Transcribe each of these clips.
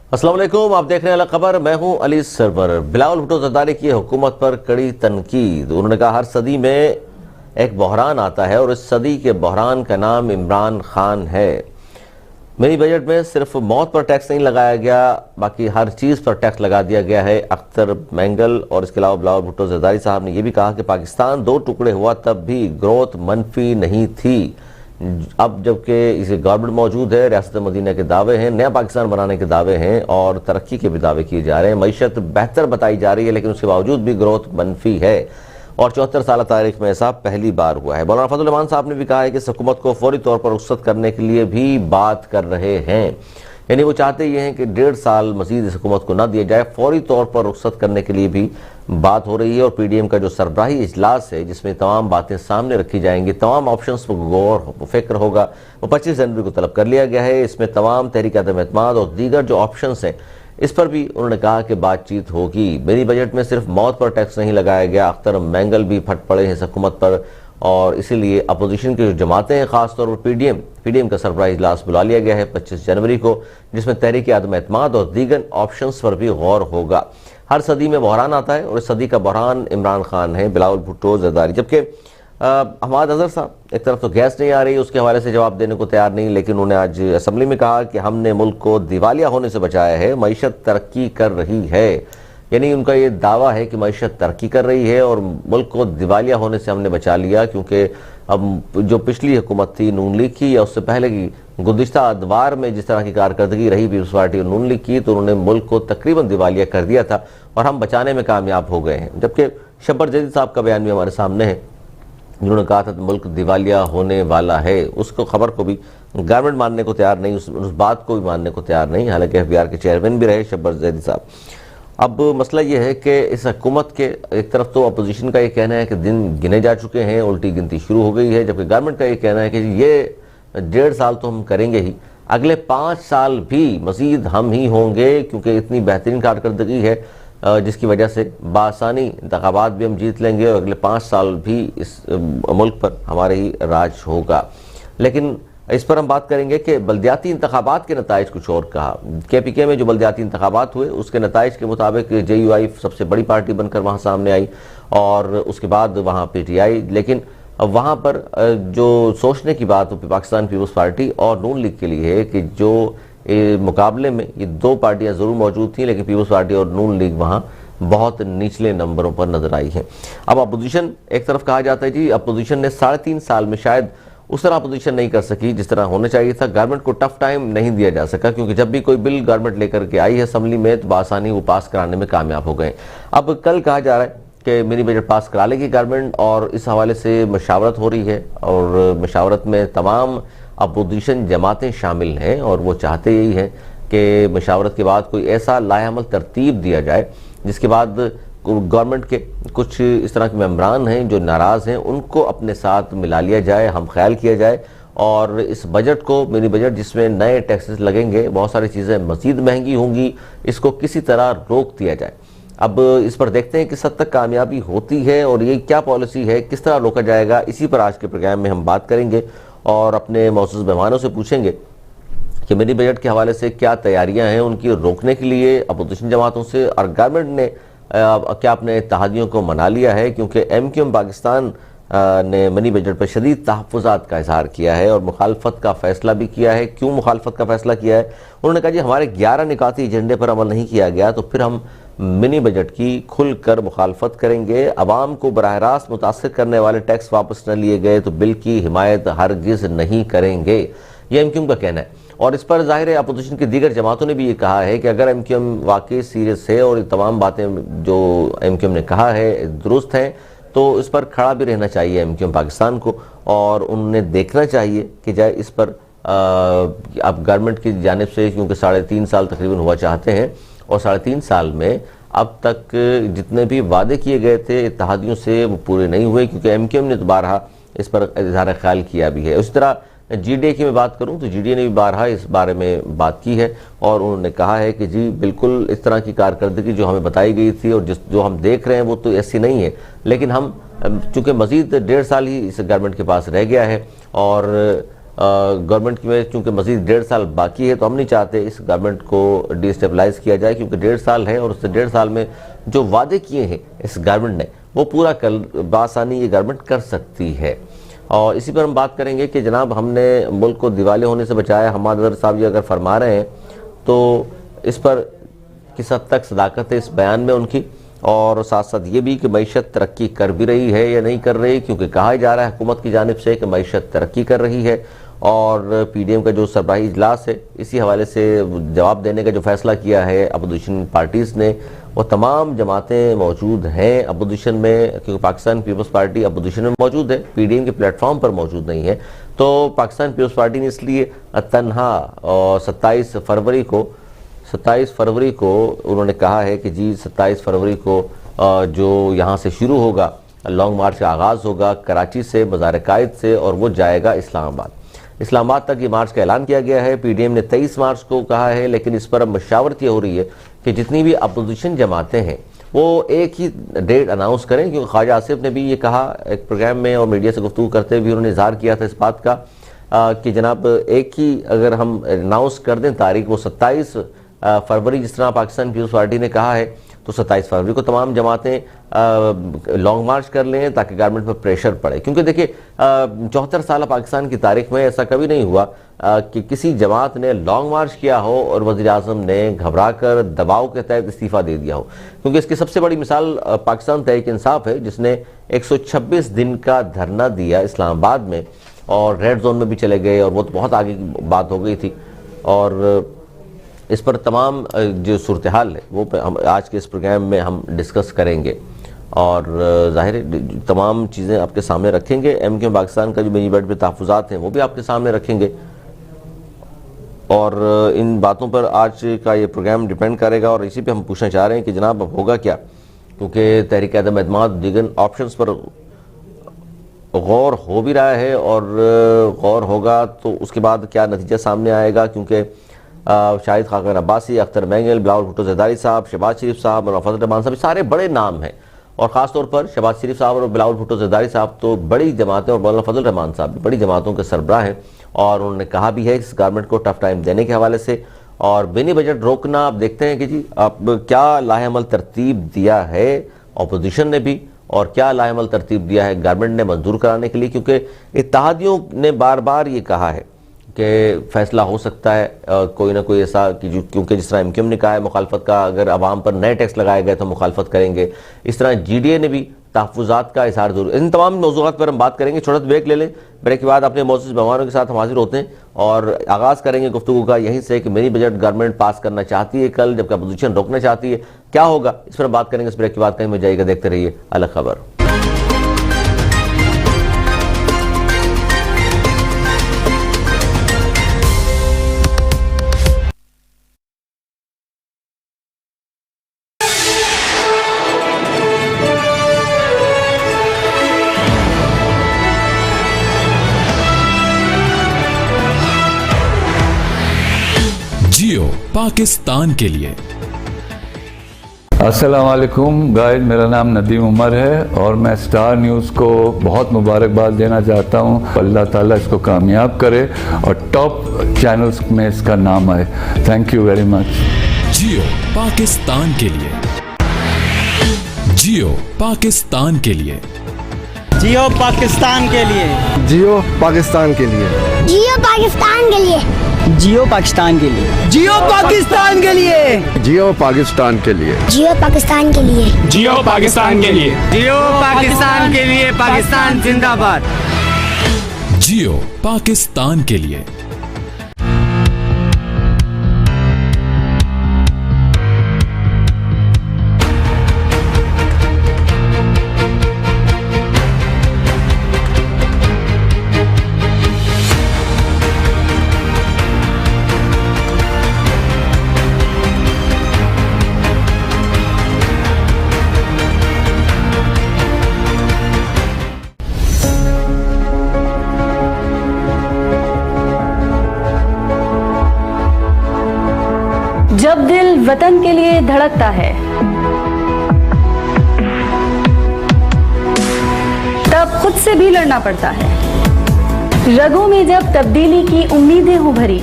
अस्सलाम वालेकुम, आप देख रहे हैं अलग खबर। मैं हूं अली सरवर। बिलावल भुट्टो जरदारी की हुकूमत पर कड़ी तनकीद। उन्होंने कहा हर सदी में एक बहरान आता है और इस सदी के बहरान का नाम इमरान खान है। मिनी बजट में सिर्फ मौत पर टैक्स नहीं लगाया गया, बाकी हर चीज़ पर टैक्स लगा दिया गया है। अख्तर मैंगल और इसके अलावा बिलावल भुट्टो जरदारी साहब ने यह भी कहा कि पाकिस्तान दो टुकड़े हुआ तब भी ग्रोथ मनफी नहीं थी। अब जबकि इसे गवर्नमेंट मौजूद है, रियासत मदीना के दावे हैं, नया पाकिस्तान बनाने के दावे हैं और तरक्की के भी दावे किए जा रहे हैं। मईशत बेहतर बताई जा रही है लेकिन उसके बावजूद भी ग्रोथ मनफी है और 74 साल तारीख में ऐसा पहली बार हुआ है। मौलाना फजल रहमान साहब ने भी कहा है कि इस हुकूमत को फौरी तौर पर रुख्सत करने के लिए भी बात कर रहे हैं। यानी वो चाहते ये हैं कि 1.5 साल मजीद इस हुकूमत को ना दिया जाए, फौरी तौर पर रुख्सत करने के लिए भी बात हो रही है। और PDM का जो सरबराही इजलास है जिसमें तमाम बातें सामने रखी जाएंगी, तमाम ऑप्शंस पर गौर फिक्र होगा, वो 25 जनवरी को तलब कर लिया गया है। इसमें तमाम तहरीक अदम एतमाद और दीगर जो ऑप्शंस हैं इस पर भी उन्होंने कहा कि बातचीत होगी। मेरी बजट में सिर्फ मौत पर टैक्स नहीं लगाया गया, अख्तर मैंगल भी फट पड़े हैं इस हुकूमत पर और इसीलिए अपोजिशन की जो जमातें हैं, खासतौर पर PDM का सरबराही इजलास बुला लिया गया है 25 जनवरी को, जिसमें तहरीक आदम एतमाद और दीगर ऑप्शंस पर भी गौर होगा। हर सदी में बहरान आता है और इस सदी का बहरान इमरान खान है, बिलावल भुट्टो जरदारी। जबकि हमाद अजहर साहब एक तरफ तो गैस नहीं आ रही, उसके हवाले से जवाब देने को तैयार नहीं, लेकिन उन्होंने आज असम्बली में कहा कि हमने मुल्क को दिवालिया होने से बचाया है, मईशत तरक्की कर रही है। यानी उनका ये दावा है कि मईशत तरक्की कर रही है और मुल्क को दिवालिया होने से हमने बचा लिया, क्योंकि अब जो पिछली हुकूमत थी नून लीग की या उससे पहले की गुज़िश्ता अदवार में जिस तरह की कारकर्दगी रही पीपल्स पार्टी और नून लीग की, तो उन्होंने मुल्क को तकरीबन दिवालिया कर दिया था और हम बचाने में कामयाब हो गए हैं। जबकि शब्बर जदीद साहब का बयान भी हमारे सामने है, जिन्होंने कहा था मुल्क दिवालिया होने वाला है। उसको खबर को भी गवर्नमेंट मानने को तैयार नहीं, उस बात को भी मानने को तैयार नहीं, हालांकि FBR के चेयरमैन भी रहे शब्बर जदीद साहब। अब मसला यह है कि इस हुकूमत के एक तरफ तो अपोजिशन का ये कहना है कि दिन गिने जा चुके हैं, उल्टी गिनती शुरू हो गई है, जबकि गवर्नमेंट का ये कहना है कि ये 1.5 साल तो हम करेंगे ही, अगले 5 साल भी मजीद हम ही होंगे, क्योंकि इतनी बेहतरीन कारकर्दगी है जिसकी वजह से बासानी इंतखाबात भी हम जीत लेंगे और अगले 5 साल भी इस मुल्क पर हमारे ही राज होगा। लेकिन इस पर हम बात करेंगे कि बल्दियाती इंतखाबात के नताइज कुछ और कहा। KPK में जो बल्दियाती इंतखाबात हुए उसके नताइज के मुताबिक JUI सबसे बड़ी पार्टी बनकर वहाँ सामने आई और उसके बाद वहाँ PTI। लेकिन अब वहाँ पर जो सोचने की बात पाकिस्तान पीपल्स पार्टी और नून लीग के लिए है कि जो मुकाबले में ये दो पार्टियां ज़रूर मौजूद थी, लेकिन पीपल्स पार्टी और नून लीग वहाँ बहुत निचले नंबरों पर नजर आई है। अब अपोजिशन एक तरफ कहा जाता है जी अपोजिशन ने 3.5 साल में शायद उस तरह अपोजिशन नहीं कर सकी जिस तरह होना चाहिए था। गवर्नमेंट को टफ टाइम नहीं दिया जा सका, क्योंकि जब भी कोई बिल गवर्नमेंट लेकर के आई है असेंबली में तो आसानी वो पास कराने में कामयाब हो गए। अब कल कहा जा रहा है कि मिनी बजट पास करा लेगी गवर्नमेंट और इस हवाले से मशावरत हो रही है और मशावरत में तमाम अपोजिशन जमातें शामिल हैं और वो चाहते यही हैं कि मशावरत के बाद कोई ऐसा लाएअमल तरतीब दिया जाए जिसके बाद गवर्नमेंट के कुछ इस तरह के मेंबरान हैं जो नाराज़ हैं उनको अपने साथ मिला लिया जाए, हम ख्याल किया जाए और इस बजट को मिनी बजट जिसमें नए टैक्सेस लगेंगे, बहुत सारी चीज़ें मज़ीद महंगी होंगी, इसको किसी तरह रोक दिया जाए। अब इस पर देखते हैं कि किस हद तक कामयाबी होती है और ये क्या पॉलिसी है, किस तरह रोका जाएगा, इसी पर आज के प्रोग्राम में हम बात करेंगे और अपने मौजूद मेहमानों से पूछेंगे कि मिनी बजट के हवाले से क्या तैयारियां हैं उनकी रोकने के लिए अपोजिशन जमातों से, और गवर्नमेंट ने क्या अपने इत्तेहादियों को मना लिया है, क्योंकि MQM पाकिस्तान ने मिनी बजट पर शदीद तहफ़्फ़ुज़ात का इजहार किया है और मुखालफत का फैसला भी किया है। क्यों मुखालफत का फैसला किया है? उन्होंने कहा जी हमारे 11 निकाती एजेंडे पर अमल नहीं किया गया तो फिर हम मिनी बजट की खुलकर मुखालफत करेंगे। अवाम को बराह रास्त मुतासर करने वाले टैक्स वापस न लिए गए तो बिल की हिमायत हरगिज़ नहीं करेंगे, ये MQM का कहना है। और इस पर जाहिर है अपोजिशन की दीगर जमातों ने भी ये कहा है कि अगर MQM वाकई सीरियस है और तमाम बातें जो MQM ने कहा है दुरुस्त हैं तो इस पर खड़ा भी रहना चाहिए MQM पाकिस्तान को और उन्हें देखना चाहिए कि जाए इस पर अब गवर्नमेंट की जानिब से, क्योंकि 3.5 साल तकरीबन हुआ चाहते हैं और 3.5 साल में अब तक जितने भी वादे किए गए थे इत्तेहादियों से वो पूरे नहीं हुए, क्योंकि MQM ने तो बारहा इस पर इजहार ख्याल किया भी है। उस तरह GDA की मैं बात करूं तो GDA ने भी बारहा इस बारे में बात की है और उन्होंने कहा है कि जी बिल्कुल इस तरह की कारकर्दगी जो हमें बताई गई थी और जो हम देख रहे हैं वो तो ऐसी नहीं है, लेकिन हम चूँकि मज़ीद 1.5 साल ही इस गवर्नमेंट के पास रह गया है और गवर्नमेंट में चूंकि मजीद 1.5 साल बाकी है, तो हम नहीं चाहते इस गवर्नमेंट को डिस्टेबलाइज किया जाए, क्योंकि 1.5 साल है और उससे 1.5 साल में जो वादे किए हैं इस गवर्नमेंट ने वो पूरा बासानी ये गवर्नमेंट कर सकती है। और इसी पर हम बात करेंगे कि जनाब हमने मुल्क को दिवाले होने से बचाया। हमाद अजहर साहब ये अगर फरमा रहे हैं तो इस पर किस हद तक सदाकत है इस बयान में उनकी, और साथ साथ ये भी कि मईशत तरक्की कर भी रही है या नहीं कर रही, क्योंकि कहा जा रहा है हुकूमत की जानिब से कि मईशत तरक्की कर रही है। और PDM का जो सरबराही इजलास है इसी हवाले से जवाब देने का जो फैसला किया है अपोजिशन पार्टीज़ ने, वो तमाम जमातें मौजूद हैं अपोजिशन में, क्योंकि पाकिस्तान पीपल्स पार्टी अपोजिशन में मौजूद है, PDM के प्लेटफॉर्म पर मौजूद नहीं है। तो पाकिस्तान पीपल्स पार्टी ने इसलिए तन्हा और 27 फरवरी को उन्होंने कहा है कि जी 27 फरवरी को जो यहाँ से शुरू होगा लॉन्ग मार्च का आगाज़ होगा कराची से, मज़ार कायद से, और वो जाएगा इस्लामाबाद तक ये मार्च का ऐलान किया गया है। PDM ने 23 मार्च को कहा है, लेकिन इस पर अब मशावरत ये हो रही है कि जितनी भी अपोजिशन जमातें हैं वो एक ही डेट अनाउंस करें, क्योंकि ख्वाजा आसिफ ने भी ये कहा एक प्रोग्राम में और मीडिया से गुफ्तगू करते हुए उन्होंने इज़हार किया था इस बात का कि जनाब एक ही अगर हम अनाउंस कर दें तारीख, वो 27 फरवरी जिस तरह पाकिस्तान पीपल्स पार्टी ने कहा है, तो 27 फरवरी को तमाम जमातें लॉन्ग मार्च कर लें ताकि गवर्नमेंट पर प्रेशर पड़े। क्योंकि देखिए 74 साल पाकिस्तान की तारीख में ऐसा कभी नहीं हुआ कि किसी जमात ने लॉन्ग मार्च किया हो और वज़ीर आज़म ने घबरा कर दबाव के तहत इस्तीफ़ा दे दिया हो। क्योंकि इसकी सबसे बड़ी मिसाल पाकिस्तान तहरीक इंसाफ है, जिसने 126 दिन का धरना दिया इस्लामाबाद में और रेड जोन में भी चले गए, और वो तो बहुत आगे की बात हो गई थी। और इस पर तमाम जो सूरत हाल है वो हम आज के इस प्रोग्राम में हम डिस्कस करेंगे, और ज़ाहिर है तमाम चीज़ें आपके सामने रखेंगे। MQ पाकिस्तान का जो मिनी बजट में तहफ़्फ़ुज़ात हैं वो भी आपके सामने रखेंगे, और इन बातों पर आज का ये प्रोग्राम डिपेंड करेगा। और इसी पे हम पूछना चाह रहे हैं कि जनाब अब होगा क्या, क्योंकि तहरीक अदम एतमाद दीगर ऑप्शंस पर गौर हो भी रहा है, और गौर होगा तो उसके बाद क्या नतीजा सामने आएगा, क्योंकि शाहिद खाकन अब्बासी, अख्तर मैंगल, बिलावल भुट्टो ज़रदारी साहब, शहबाज शरीफ साहब और फजल रहमान साहब सारे बड़े नाम हैं, और ख़ास तौर पर शहबाज शरीफ साहब और बिलावल भुट्टो ज़रदारी साहब तो बड़ी जमातें, और मौलाना फजल रहमान साहब भी बड़ी जमातों के सरबराह हैं, और उन्होंने कहा भी है इस गवर्नमेंट को टफ टाइम देने के हवाले से। और मिनी बजट रोकना, आप देखते हैं कि जी आप क्या लाहेअमल तरतीब दिया है अपोजिशन ने भी, और क्या लाहेअमल तरतीब दिया है गवर्नमेंट ने मंजूर कराने के लिए, क्योंकि इत्तेहादियों ने बार बार ये कहा है कि फैसला हो सकता है कोई ना कोई ऐसा कि क्योंकि जिस तरह MQM ने कहा है मुखालफत का, अगर आवाम पर नए टैक्स लगाए गए तो मुखालफत करेंगे, इस तरह GDA ने भी तहफ़्फ़ुज़ात का इज़हार जरूर। इन तमाम मौज़ूआत पर हम बात करेंगे। छोटा सा ब्रेक ले लें, ब्रेक के बाद अपने मौजूद मेहमानों के साथ हम हाजिर होते हैं और आगाज़ करेंगे गुफ्तगू का यहीं से कि मिनी बजट गवर्नमेंट पास करना चाहती है कल, जबकि अपोजिशन रोकना चाहती है, क्या होगा इस पर बात करेंगे। इस ब्रेक के बाद कहीं में जाइएगा, देखते रहिए अलग खबर। जियो पाकिस्तान के लिए। अस्सलाम वालेकुम गाइस, मेरा नाम नदीम उमर है और मैं स्टार न्यूज़ को बहुत मुबारकबाद देना चाहता हूँ। अल्लाह ताला इसको कामयाब करे और टॉप चैनल्स में इसका नाम आए। Thank you very much. जियो पाकिस्तान के लिए। जियो पाकिस्तान के लिए। जियो पाकिस्तान के लिए। जियो पाकिस्तान के लिए। जियो पाकिस्तान के लिए। जियो पाकिस्तान के लिए। जियो पाकिस्तान के लिए। जियो पाकिस्तान के लिए। जियो पाकिस्तान के लिए। जियो पाकिस्तान के लिए। जियो पाकिस्तान के लिए। पाकिस्तान जिंदाबाद। जियो पाकिस्तान के लिए। जब दिल वतन के लिए धड़कता है तब खुद से भी लड़ना पड़ता है। रगों में जब तब्दीली की उम्मीदें हो भरी,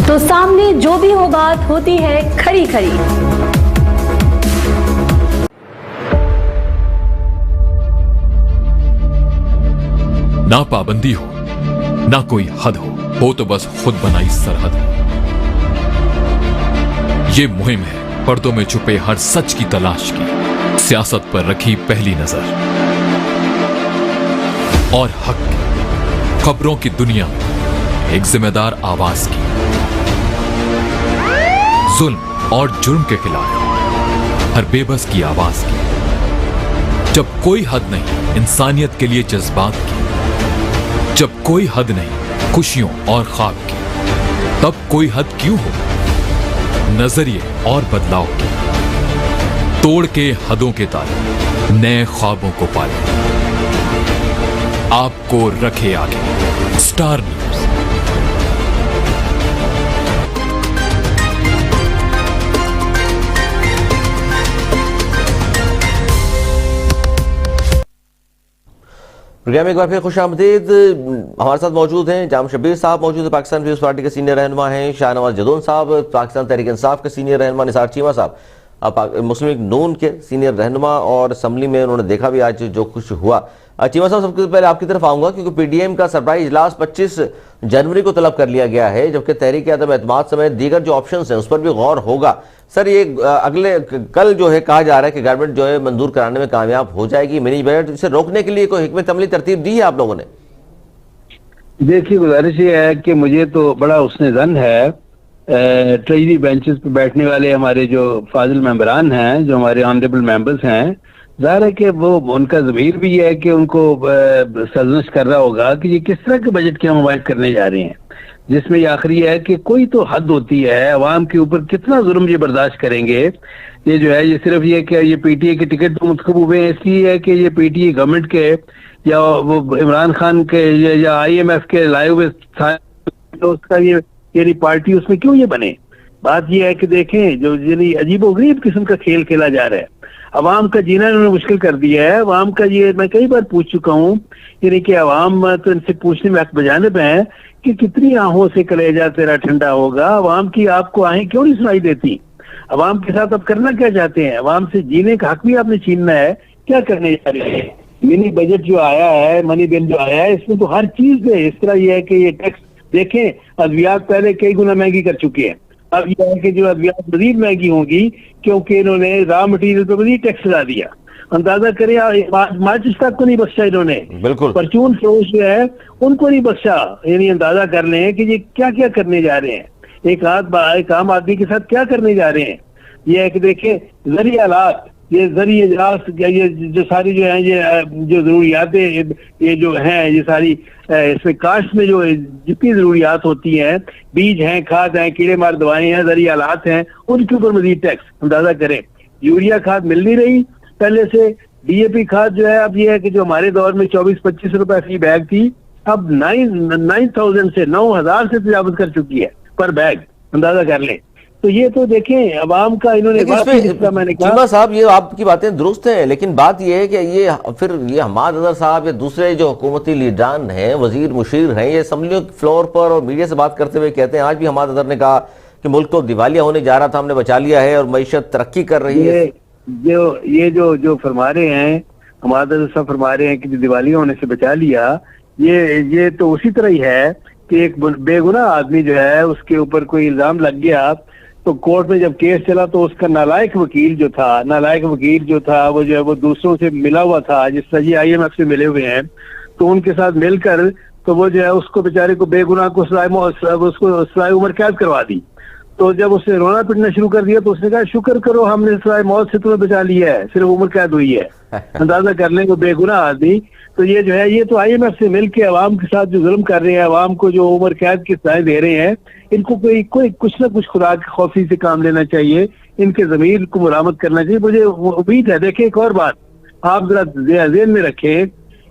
तो सामने जो भी हो बात होती है खरी खरी। ना पाबंदी हो, ना कोई हद हो तो बस खुद बनाई सरहद हो। ये मुहिम है पर्दों में छुपे हर सच की तलाश की, सियासत पर रखी पहली नजर और हक की, खबरों की दुनिया में एक जिम्मेदार आवाज की, जुल्म और जुर्म के खिलाफ हर बेबस की आवाज की। जब कोई हद नहीं इंसानियत के लिए जज्बात की, जब कोई हद नहीं खुशियों और ख्वाब की, तब कोई हद क्यों हो नजरिए और बदलाव की। तोड़ के हदों के ताले नए ख्वाबों को पाले, आपको रखे आगे स्टार न्यूज। प्रोग्राम में एक बार फिर खुश आमदीद। हमारे साथ मौजूद हैं जाम शब्बीर साहब, मौजूद है पाकिस्तान पीपल्स पार्टी के सीनियर रहनुमा हैं, शाहनवाज जदौन साहब पाकिस्तान तहरीक इंसाफ के सीनियर रहनुमा, निसार चीमा साहब मुस्लिम लीग नून के सीनियर रहनुमा और असम्बली में उन्होंने देखा भी आज जो कुछ हुआ। चीमा साहब, सबसे पहले आपकी तरफ आऊंगा क्योंकि पीडीएम का सरप्राइज इजलास 25 जनवरी को तलब कर लिया गया है, जबकि तहरीक अदम एतमाद समेत दीगर जो ऑप्शन हैं उस पर भी गौर होगा। सर, ये अगले कल जो है कहा जा रहा है कि गवर्नमेंट जो है मंजूर कराने में कामयाब हो जाएगी मिनी बजट, इसे रोकने के लिए कोई हिकमत अमली तरतीब दी है आप लोगों ने? देखिए, गुजारिश ये है कि मुझे तो बड़ा उसने जन है ट्रेजरी बेंचेस पे बैठने वाले हमारे जो फाजिल मेंबरान हैं, जो हमारे ऑनरेबल मेंबर्स हैं, जाहिर है कि वो उनका ज़मीर भी है कि उनको सर्जनिश कर रहा होगा कि ये किस तरह के बजट की हम अवॉइड करने जा रहे हैं, जिसमें ये आखिरी है कि कोई तो हद होती है, अवाम के ऊपर कितना जुल्म ये बर्दाश्त करेंगे। ये जो है ये सिर्फ ये कि ये पीटीए के टिकट तो मुंतखब हुए हैं इसलिए है कि ये पीटीए गवर्नमेंट के या वो इमरान खान के या IMF के लाए हुए तो उसका ये यानी पार्टी उसमें क्यों ये बने। बात ये है कि देखें जो यानी अजीबोगरीब किस्म का खेल खेला जा रहा है, अवाम का जीना इन्होंने मुश्किल कर दिया है। अवाम का ये मैं कई बार पूछ चुका हूँ, यानी कि अवाम तो इनसे पूछने में हक बजानिब है कि कितनी आहों से कलेजा तेरा ठंडा होगा। अवाम की आपको आहें क्यों नहीं सुनाई देती? अवाम के साथ आप करना क्या चाहते हैं? अवाम से जीने का हक भी आपने छीनना है, क्या करने जा रहे हैं? मिनी बजट जो आया है, मनी बिल जो आया है, इसमें तो हर चीज है। इस तरह यह है कि ये टैक्स देखें, अद्वियात पहले कई गुना महंगी कर चुके हैं, अब यह है कि जो अद्वियात मजीद महंगी होंगी क्योंकि इन्होंने रॉ मटीरियल पर मजीद टैक्स लगा दिया। अंदाजा करें माचिस तक को नहीं बख्शा इन्होंने, बिल्कुल परचून फरोश जो है उनको नहीं बख्शा। यानी अंदाजा कर लें कि ये क्या क्या करने जा रहे हैं, एक आम आदमी के साथ क्या करने जा रहे हैं। ये है कि देखें ज़रिए हालात, ये ज़रिए इजलास, ये जो सारी जो है ये जो ज़रूरियातें ये जो हैं ये सारी इसमें काश्त में जो जितनी ज़रूरियात होती हैं, बीज हैं, खाद हैं, कीड़े मार दवाएं हैं, ज़रिए हालात हैं, उनके ऊपर मजीद टैक्स। अंदाजा करें यूरिया खाद मिल नहीं रही पहले से, DAP खाद जो है अब ये है कि जो हमारे दौर में 24-25 रुपए फी बैग थी, अब 9,000 से 9,000 से तजावुज़ कर चुकी है पर बैग। अंदाजा कर लें। तो ये तो देखें अवाम का इन्होंने मैंने कहा साहब, ये आपकी बातें दुरुस्त हैं, लेकिन बात ये है कि ये फिर ये हमाद अजहर साहब या दूसरे जो हुकूमती लीडरान हैं, वजीर मुशीर हैं, ये असम्बलियों के फ्लोर पर और मीडिया से बात करते हुए कहते हैं, आज भी हमाद अजहर ने कहा कि मुल्क तो दिवालिया होने जा रहा था, हमने बचा लिया है और मईशत तरक्की कर रही है। ये जो फरमा रहे हैं हमाद अजहर साहब फरमा रहे हैं कि दिवालिया होने से बचा लिया, ये तो उसी तरह ही है कि एक बेगुनाह आदमी जो है उसके ऊपर कोई इल्जाम लग गया तो कोर्ट में जब केस चला तो उसका नालायक वकील जो था वो जो है वो दूसरों से मिला हुआ था, जिस तरह ये IMF से मिले हुए हैं, तो उनके साथ मिलकर तो वो जो है उसको बेचारे को बेगुनाह को सराय उम्र कैद करवा दी। तो जब उसने रोना पिटना शुरू कर दिया तो उसने कहा शुक्र करो हमने सराय मौत से तुम्हें बचा लिया है, सिर्फ उम्र कैद हुई है। अंदाजा कर लें, वो बेगुनाह आदमी तो ये जो है ये तो IMF से मिलकर अवाम के साथ जो जुल्म कर रहे हैं, अवाम को जो उम्र कैद की सजाएं दे रहे हैं, इनको कोई कुछ ना कुछ खुदा की खौफी से काम लेना चाहिए, इनके ज़मीर को मुरामत करना चाहिए। मुझे उम्मीद है, देखिए एक और बात आप जरा ज़हन में रखें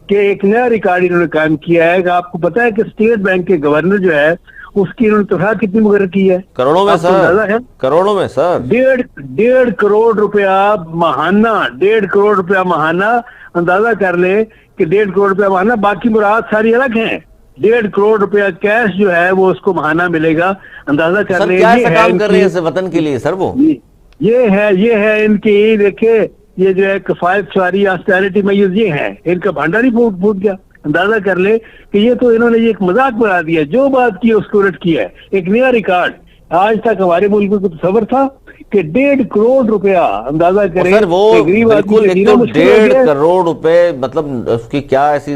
कि एक नया रिकॉर्ड इन्होंने कायम किया है कि आपको पता है कि स्टेट बैंक के गवर्नर जो है उसकी इन्होंने तनख्वाह कितनी मुकर्रर की है? करोड़ों में आपको अंदाजा है? सर, करोड़ों में सर। 1.5 करोड़ रुपया महाना, 1.5 करोड़ रुपया महाना। अंदाजा कर ले कि 1.5 करोड़ रुपया महाना, बाकी मुराद सारी अलग हैं। 1.5 करोड़ रुपया कैश जो है वो उसको महाना मिलेगा। अंदाजा कर सर ले। क्या ऐसा काम कर रहे हैं वतन के लिए सर वो? ये है इनकी, देखिए ये जो है किफायत सवारी ऑस्टेरिटी मेजर्स ये है, इनका भांडा नहीं फूट गया। अंदाजा कर ले कि ये तो इन्होंने ये एक मजाक बना दिया, जो बात की उसको उलट किया है। एक नया रिकॉर्ड आज तक हमारे मुल्क को तस्वर था कि 1.5 करोड़ रुपया, अंदाजा करें सर वो बिल्कुल एक तो 1.5 करोड़ रुपए, मतलब उसकी क्या ऐसी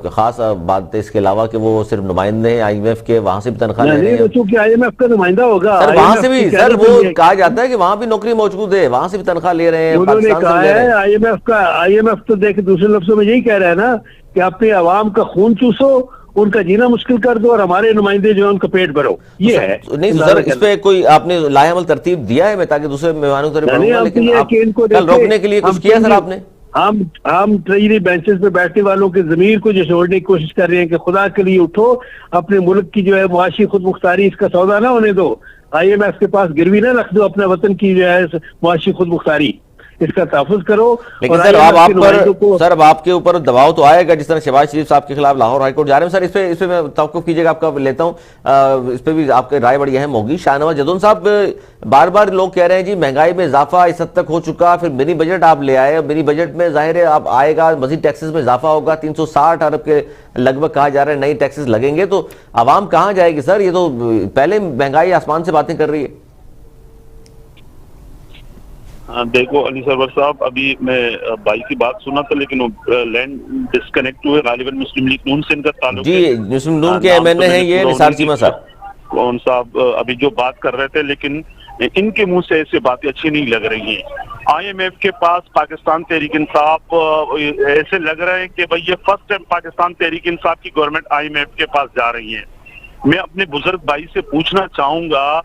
खास बात है इसके अलावा कि वो सिर्फ नुमाइंदे हैं IMF के, वहां से भी तनख्वाह ले रहे हैं? चूंकि IMF का नुमाइंदा होगा सर, वहां से भी सर वो कहा जाता है कि वहां भी नौकरी मौजूद है, वहां से भी तनख्वाह ले रहे हैं। उन्होंने कहा है IMF तो देखे दूसरे लफ्जों में यही कह रहा है ना कि अपने अवाम का खून चूसो, उनका जीना मुश्किल कर दो और हमारे नुमाइंदे जो है उनका पेट भरो। ये है नहीं सर, इस पे कोई आपने लायामल तरतीब दिया है ताकि दूसरे मेहमानों की तरफ बढ़ूंगा, लेकिन कल रोकने के लिए कुछ किया सर आपने? हम ट्रेजरी बेंचेस पे बैठने वालों के ज़मीर को जोड़ने की कोशिश कर रहे हैं कि खुदा के लिए उठो, अपने मुल्क की जो है मुआशी खुद मुख्तारी, इसका सौदा ना होने दो। IMF के पास गिरवी ना रख दो अपने वतन की जो है मुआशी खुद मुख्तारी, इसका तहफ़्फ़ुज़ करो। लेकिन सर अब आप पर सर अब आपके ऊपर दबाव तो आएगा, जिस तरह शहबाज शरीफ साहब के खिलाफ लाहौर हाईकोर्ट जा रहे हैं सर। इस पे मैं तवक्कुफ़ कीजिएगा, आपका लेता हूँ, इस पे भी आपकी राय बड़ी अहम होगी। शाहनवाज जदौन साहब, बार बार लोग कह रहे हैं जी महंगाई में इजाफा इस हद तक हो चुका, फिर मिनी बजट आप ले आए, मिनी बजट में जाहिर है अब आएगा मजीद टैक्सेस में इजाफा होगा, 360 अरब के लगभग कहा जा रहा है नई टैक्सेस लगेंगे, तो आवाम कहाँ जाएगी सर? ये तो पहले महंगाई आसमान से बातें कर रही है। देखो अली सरवर साहब, अभी मैं भाई की बात सुना था लेकिन लैंड डिस्कनेक्ट हुए, गालिबन मुस्लिम लीग नून से इनका ताल्लुक जी, मुस्लिम नून के MNA हैं ये निसार चीमा साहब। कौन साहब अभी जो बात कर रहे थे, लेकिन इनके मुंह से ऐसी बातें अच्छी नहीं लग रही हैं। IMF के पास पाकिस्तान तहरीक इंसाफ ऐसे लग रहे हैं कि भाई ये फर्स्ट टाइम पाकिस्तान तहरीक इंसाफ की गवर्नमेंट IMF के पास जा रही है। मैं अपने बुजुर्ग भाई से पूछना चाहूंगा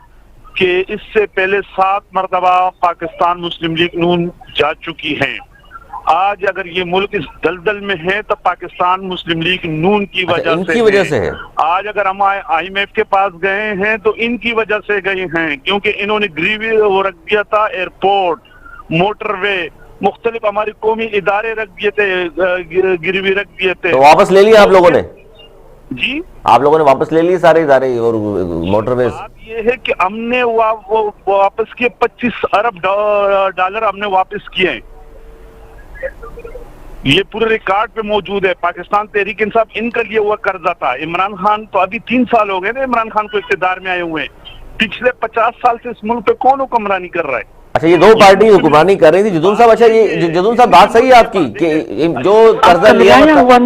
कि इससे पहले 7 मरतबा पाकिस्तान मुस्लिम लीग नून जा चुकी है। आज अगर ये मुल्क इस दलदल में है तो पाकिस्तान मुस्लिम लीग नून की वजह से है। आज अगर हम IMF के पास गए हैं तो इनकी वजह से गए हैं, क्योंकि इन्होंने गिरवी वो रख दिया था, एयरपोर्ट, मोटरवे, मुख्तलिफ हमारे कौमी इदारे रख दिए थे, गिरवी रख दिए थे। तो वापस ले लिया आप लोगों ने? जी, आप लोगों ने वापस ले लिए सारे इदारे और मोटरवेज? बात ये है कि हमने वापस किए, 25 अरब डॉलर हमने वापस किए। ये पूरे रिकॉर्ड पे मौजूद है। पाकिस्तान तहरीक इंसाफ इनका लिया हुआ कर्जा था। इमरान खान तो अभी 3 साल हो गए ना इमरान खान को इख्तिदार में आए हुए। पिछले 50 साल से इस मुल्क पे कौन हुक्मरानी कर रहा है? अच्छा, ये 2 पार्टी हुक्मरानी कर रही थी जदून साहब। अच्छा, ये जदून साहब बात सही है आपकी कि जो कर्जा लिया हुआ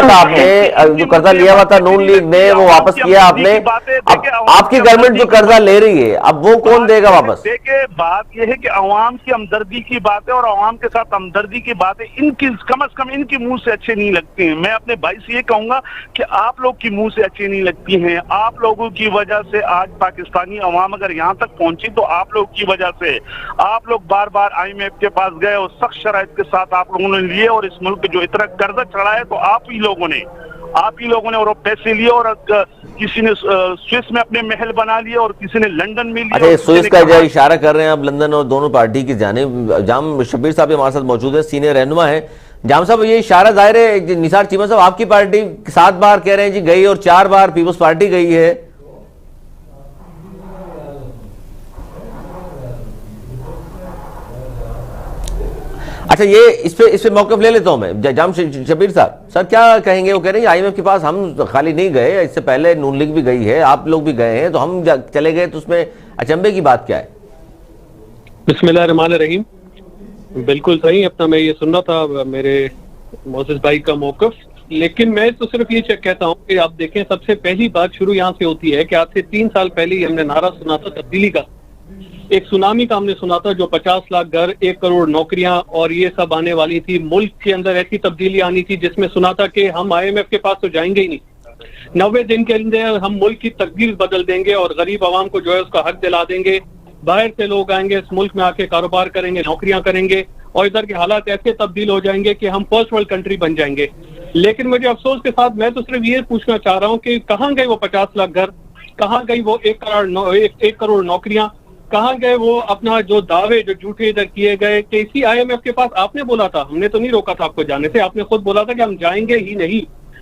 था आपने, जो कर्जा लिया हुआ था नून लीग ने, वो वापस किया आपने। अब आपकी गवर्नमेंट जो कर्जा ले रही है अब वो कौन देगा वापस? देखिए, बात यह है कि अवाम की हमदर्दी की बात है और अवाम के साथ हमदर्दी की बात है, इनकी कम से कम इनकी मुंह से अच्छे नहीं लगती हैं। मैं अपने भाई से ये कहूंगा कि आप लोग की मुंह से अच्छी नहीं लगती हैं। आप लोगों की वजह से आज पाकिस्तानी अवाम अगर यहाँ तक पहुंची तो आप लोग की वजह से। आप लोग बार बार IMF के पास गए और सख्त शराइत के साथ आप लोगों ने लिए, और इस मुल्क पे जो इतना कर्जा चढ़ा है तो आप ही लोगों ने और पैसे लिए, और किसी ने स्विस में अपने महल बना लिए और किसी ने लंदन में लिए। अच्छा, स्विस का जो इशारा कर रहे हैं आप लंदन और दोनों पार्टी की जानिब। जाम शब्बीर साहब हमारे साथ मौजूद है, सीनियर रहनुमा है। जाम साहब, ये इशारा जाहिर है निसार चीमा साहब आपकी पार्टी 7 बार कह रहे हैं जी गई और 4 बार पीपल्स पार्टी गई है। अच्छा, ये इस पे मौक़िफ़ ले लेता हूं मैं। जाम शब्बीर साहब, सर क्या कहेंगे? वो कह रहे हैं IMF के पास हम खाली नहीं गए, इससे पहले नून लीग भी गई है, आप लोग भी गए हैं, तो हम चले गए, तो उसमें अचंभे की बात क्या है? बिस्मिल्लाहिर्रहमानिर्रहीम। बिल्कुल सही, अपना मैं ये सुनना था मेरे मोसेस भाई का मौक़िफ़, लेकिन मैं तो सिर्फ ये कहता हूँ कि आप देखें, सबसे पहली बात शुरू यहाँ से होती है कि आज से 3 साल पहले ही हमने नारा सुना था तब्दीली का। एक सुनामी का हमने सुना था जो 50 लाख घर, 1 करोड़ नौकरियां और ये सब आने वाली थी। मुल्क के अंदर ऐसी तब्दीली आनी थी जिसमें सुना था कि हम IMF के पास तो जाएंगे ही नहीं, 90 दिन के अंदर हम मुल्क की तकदीर बदल देंगे और गरीब आवाम को जो है उसका हक दिला देंगे। बाहर से लोग आएंगे, इस मुल्क में आके कारोबार करेंगे, नौकरियां करेंगे और इधर के हालात ऐसे तब्दील हो जाएंगे कि हम फर्स्ट वर्ल्ड कंट्री बन जाएंगे। लेकिन मुझे अफसोस के साथ मैं तो सिर्फ ये पूछना चाह रहा हूँ कि कहाँ गए वो 50 लाख घर, कहाँ गई वो 1 करोड़ नौकरियां, कहाँ गए वो अपना जो दावे जो झूठे इधर किए गए कि इसी IMF के पास आपने बोला था, हमने तो नहीं रोका था आपको जाने से, आपने खुद बोला था कि हम जाएंगे ही नहीं,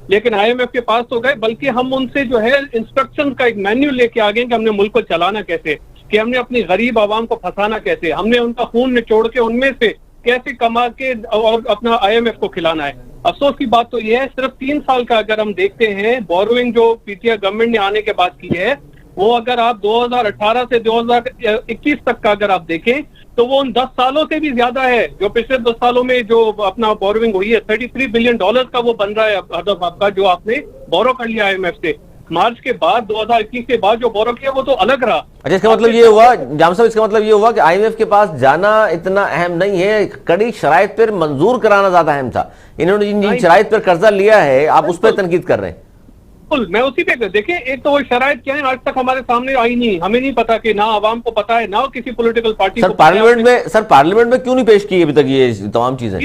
लेकिन IMF के पास तो गए, बल्कि हम उनसे जो है इंस्ट्रक्शन का एक मैन्यूअल लेके आ गए कि हमने मुल्क को चलाना कैसे, कि हमने अपनी गरीब आवाम को फंसाना कैसे, हमने उनका खून निचोड़ के उनमें से कैसे कमा के और अपना IMF को खिलाना है। अफसोस की बात तो यह है, सिर्फ 3 साल का अगर हम देखते हैं बोरोइंग जो PTI गवर्नमेंट ने आने के बाद की है, वो अगर आप 2018 से 2021 तक का अगर आप देखें तो वो उन 10 सालों से भी ज्यादा है। जो पिछले 10 सालों में जो अपना बोरोइंग हुई है, $33 बिलियन का वो बन रहा है हदफ आपका, जो आपने बोरो कर लिया IMF से। मार्च के बाद 2021 के बाद जो बोरो किया वो तो अलग रहा। अच्छा, इसका मतलब ये हुआ जाम साहब, इसका मतलब ये हुआ कि IMF के पास जाना इतना अहम नहीं है, कड़ी शराइत पर मंजूर कराना ज्यादा अहम था। इन्होंने जिन शराइत पर कर्जा लिया है आप उस पर तनकीद कर रहे हैं। मैं उसी पे देखिए, एक तो वो शराइत क्या है आज तक हमारे सामने आई नहीं, हमें नहीं पता, कि ना आवाम को पता है ना किसी पॉलिटिकल पार्टी को। पार्लियामेंट में क्यों नहीं पेश की अभी तक ये तमाम चीजें?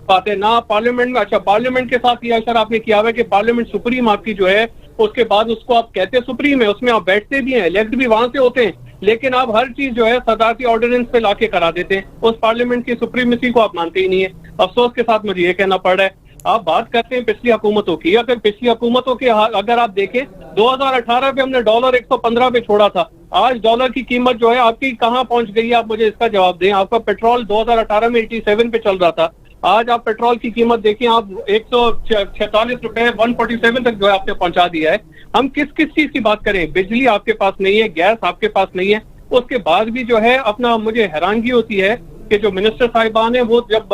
बात है ना पार्लियामेंट में। अच्छा, पार्लियामेंट के साथ ये असर आपने किया हुआ है कि पार्लियामेंट सुप्रीम आपकी जो है, उसके बाद उसको आप कहते हैं सुप्रीम है, उसमें आप बैठते भी हैं, इलेक्ट भी वहां से होते हैं, लेकिन आप हर चीज जो है सदारती ऑर्डिनेंस पे लाके करा देते हैं। उस पार्लियामेंट की सुप्रीमेसी को आप मानते ही नहीं है। अफसोस के साथ मुझे ये कहना पड़ रहा है। आप बात करते हैं पिछली हुकूमतों की, अगर पिछली हुकूमतों के अगर आप देखें 2018 पे हमने डॉलर 115 पे छोड़ा था, आज डॉलर की कीमत जो है आपकी कहां पहुंच गई है? आप मुझे इसका जवाब दें। आपका पेट्रोल 2018 में 87 पे चल रहा था, आज आप पेट्रोल की कीमत देखें, आप 146 रुपए 147 तक जो है आपने पहुंचा दिया है। हम किस चीज की बात करें? बिजली आपके पास नहीं है, गैस आपके पास नहीं है, उसके बाद भी जो है अपना मुझे हैरानगी होती है कि जो मिनिस्टर साहिबान है वो जब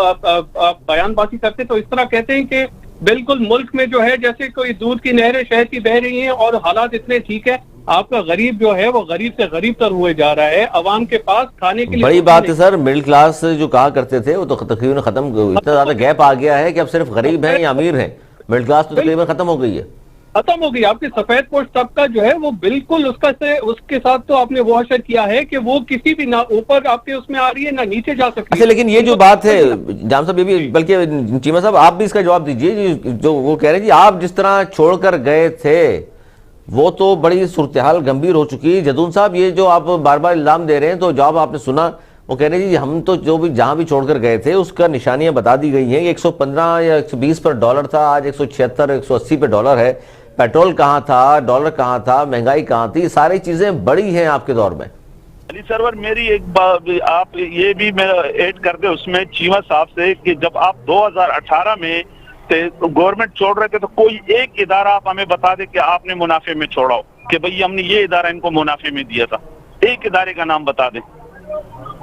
बयानबाजी करते तो इस तरह कहते हैं कि बिल्कुल मुल्क में जो है जैसे कोई दूध की नहरें शहद की बह रही हैं और हालात इतने ठीक है। आपका गरीब जो है वो गरीब से गरीब तर हुए जा रहा है, अवाम के पास खाने के लिए। बड़ी बात है सर, मिडिल क्लास जो कहा करते थे वो तो तकरीबन खत्म, इतना ज्यादा गैप आ गया है कि अब सिर्फ गरीब है या अमीर है, मिडिल क्लास तो तकरीबन खत्म हो गई है। खत्म हो गई। आपकी सफेद पोश तबका जो है वो बिल्कुल उसके साथ तो आपने वो हशर किया है कि वो किसी भी ना ऊपर आपके उसमें आ रही है ना नीचे जा सकती है। अच्छा, लेकिन ये जो बात है जाम साहब, ये भी बल्कि चीमा साहब आप भी इसका जवाब दीजिए। जो वो कह रहे हैं जी आप जिस तरह छोड़कर गए थे वो तो बड़ी सूरत हाल गंभीर हो चुकी है। जदून साहब, ये जो आप बार बार इल्जाम दे रहे हैं तो जवाब आपने सुना, वो कह रहे हैं जी हम तो जो भी जहां भी छोड़कर गए थे उसका निशानियां बता दी गई हैं। 115 या 120 पर डॉलर था, आज 176 180 पे डॉलर है। पेट्रोल कहाँ था, डॉलर कहाँ था, महंगाई कहाँ थी, सारी चीजें बड़ी हैं आपके दौर में। अली सरवर, मेरी एक बात आप ये भी मेरा ऐड कर दे उसमें चीमा साहब से कि जब आप 2018 में गवर्नमेंट छोड़ रहे थे तो कोई एक इदारा आप हमें बता दे कि आपने मुनाफे में छोड़ा हो, कि भाई हमने ये इदारा इनको मुनाफे में दिया था, एक इदारे का नाम बता दें।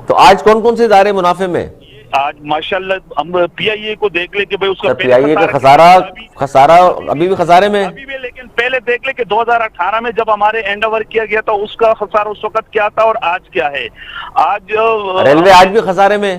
तो आज कौन कौन से इदारे मुनाफे में? आज माशाल्लाह हम PIA को देख ले कि भाई उसका PIA का खसारा अभी भी खसारे में अभी भी, लेकिन पहले देख ले कि 2018 में जब हमारे एंड ओवर किया गया था उसका खसारा उस वक्त क्या था और आज क्या है। आज रेलवे आज भी खसारे में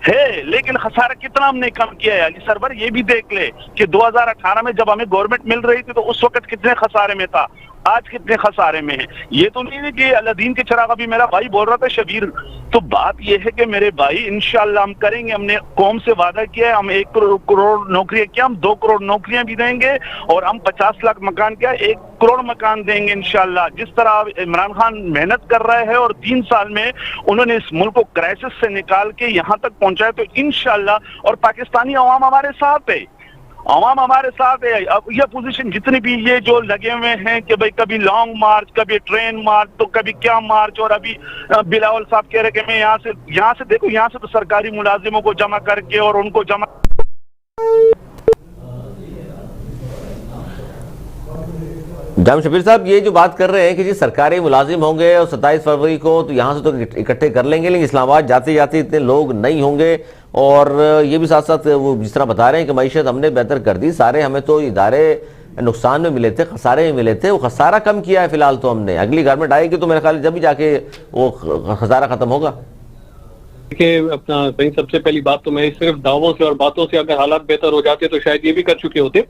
है, लेकिन खसारा कितना हमने कम किया है अली सरवर, ये भी देख ले कि 2018 में जब हमें गवर्नमेंट मिल रही थी तो उस वक्त कितने खसारे में था, आज कितने खसारे में है। ये तो नहीं है कि अलादीन के चिराग, अभी मेरा भाई बोल रहा था शबीर, तो बात ये है कि मेरे भाई इंशाल्लाह हम करेंगे, हमने कौम से वादा किया है, हम 1 करोड़ नौकरियां क्या, हम 2 करोड़ नौकरियां भी देंगे और हम 50 लाख मकान क्या 1 करोड़ मकान देंगे इंशाल्लाह। जिस तरह इमरान खान मेहनत कर रहे हैं और 3 साल में उन्होंने इस मुल्क को क्राइसिस से निकाल के यहाँ तक पहुंचाया, तो इंशाल्लाह और पाकिस्तानी अवाम हमारे साथ है, अवाम हमारे साथ है। अब ये पोजीशन जितने भी ये जो लगे हुए हैं कि भाई कभी लॉन्ग मार्च, कभी ट्रेन मार्च, तो कभी क्या मार्च, और अभी बिलावल साहब कह रहे कि मैं यहाँ से देखो, यहाँ से तो सरकारी मुलाजिमों को जमा करके और उनको जमा। जाम शबीर साहब, ये जो बात कर रहे हैं कि जी सरकारी मुलाजिम होंगे और 27 फरवरी को तो यहाँ से तो इकट्ठे कर लेंगे, लेकिन इस्लामाबाद जाते जाते इतने लोग नहीं होंगे, और ये भी साथ साथ वो जिस तरह बता रहे हैं कि मईशत हमने बेहतर कर दी, सारे हमें तो इदारे नुकसान में मिले थे, खसारे में मिले थे, वो खसारा कम किया है फिलहाल तो हमने। अगली गवर्नमेंट आएगी तो मेरे ख्याल जब भी जाके वो खसारा खत्म होगा। देखिए अपना कहीं सबसे पहली बात तो मैं सिर्फ दावों से और बातों से अगर हालात बेहतर हो जाते तो शायद ये भी कर चुके होते।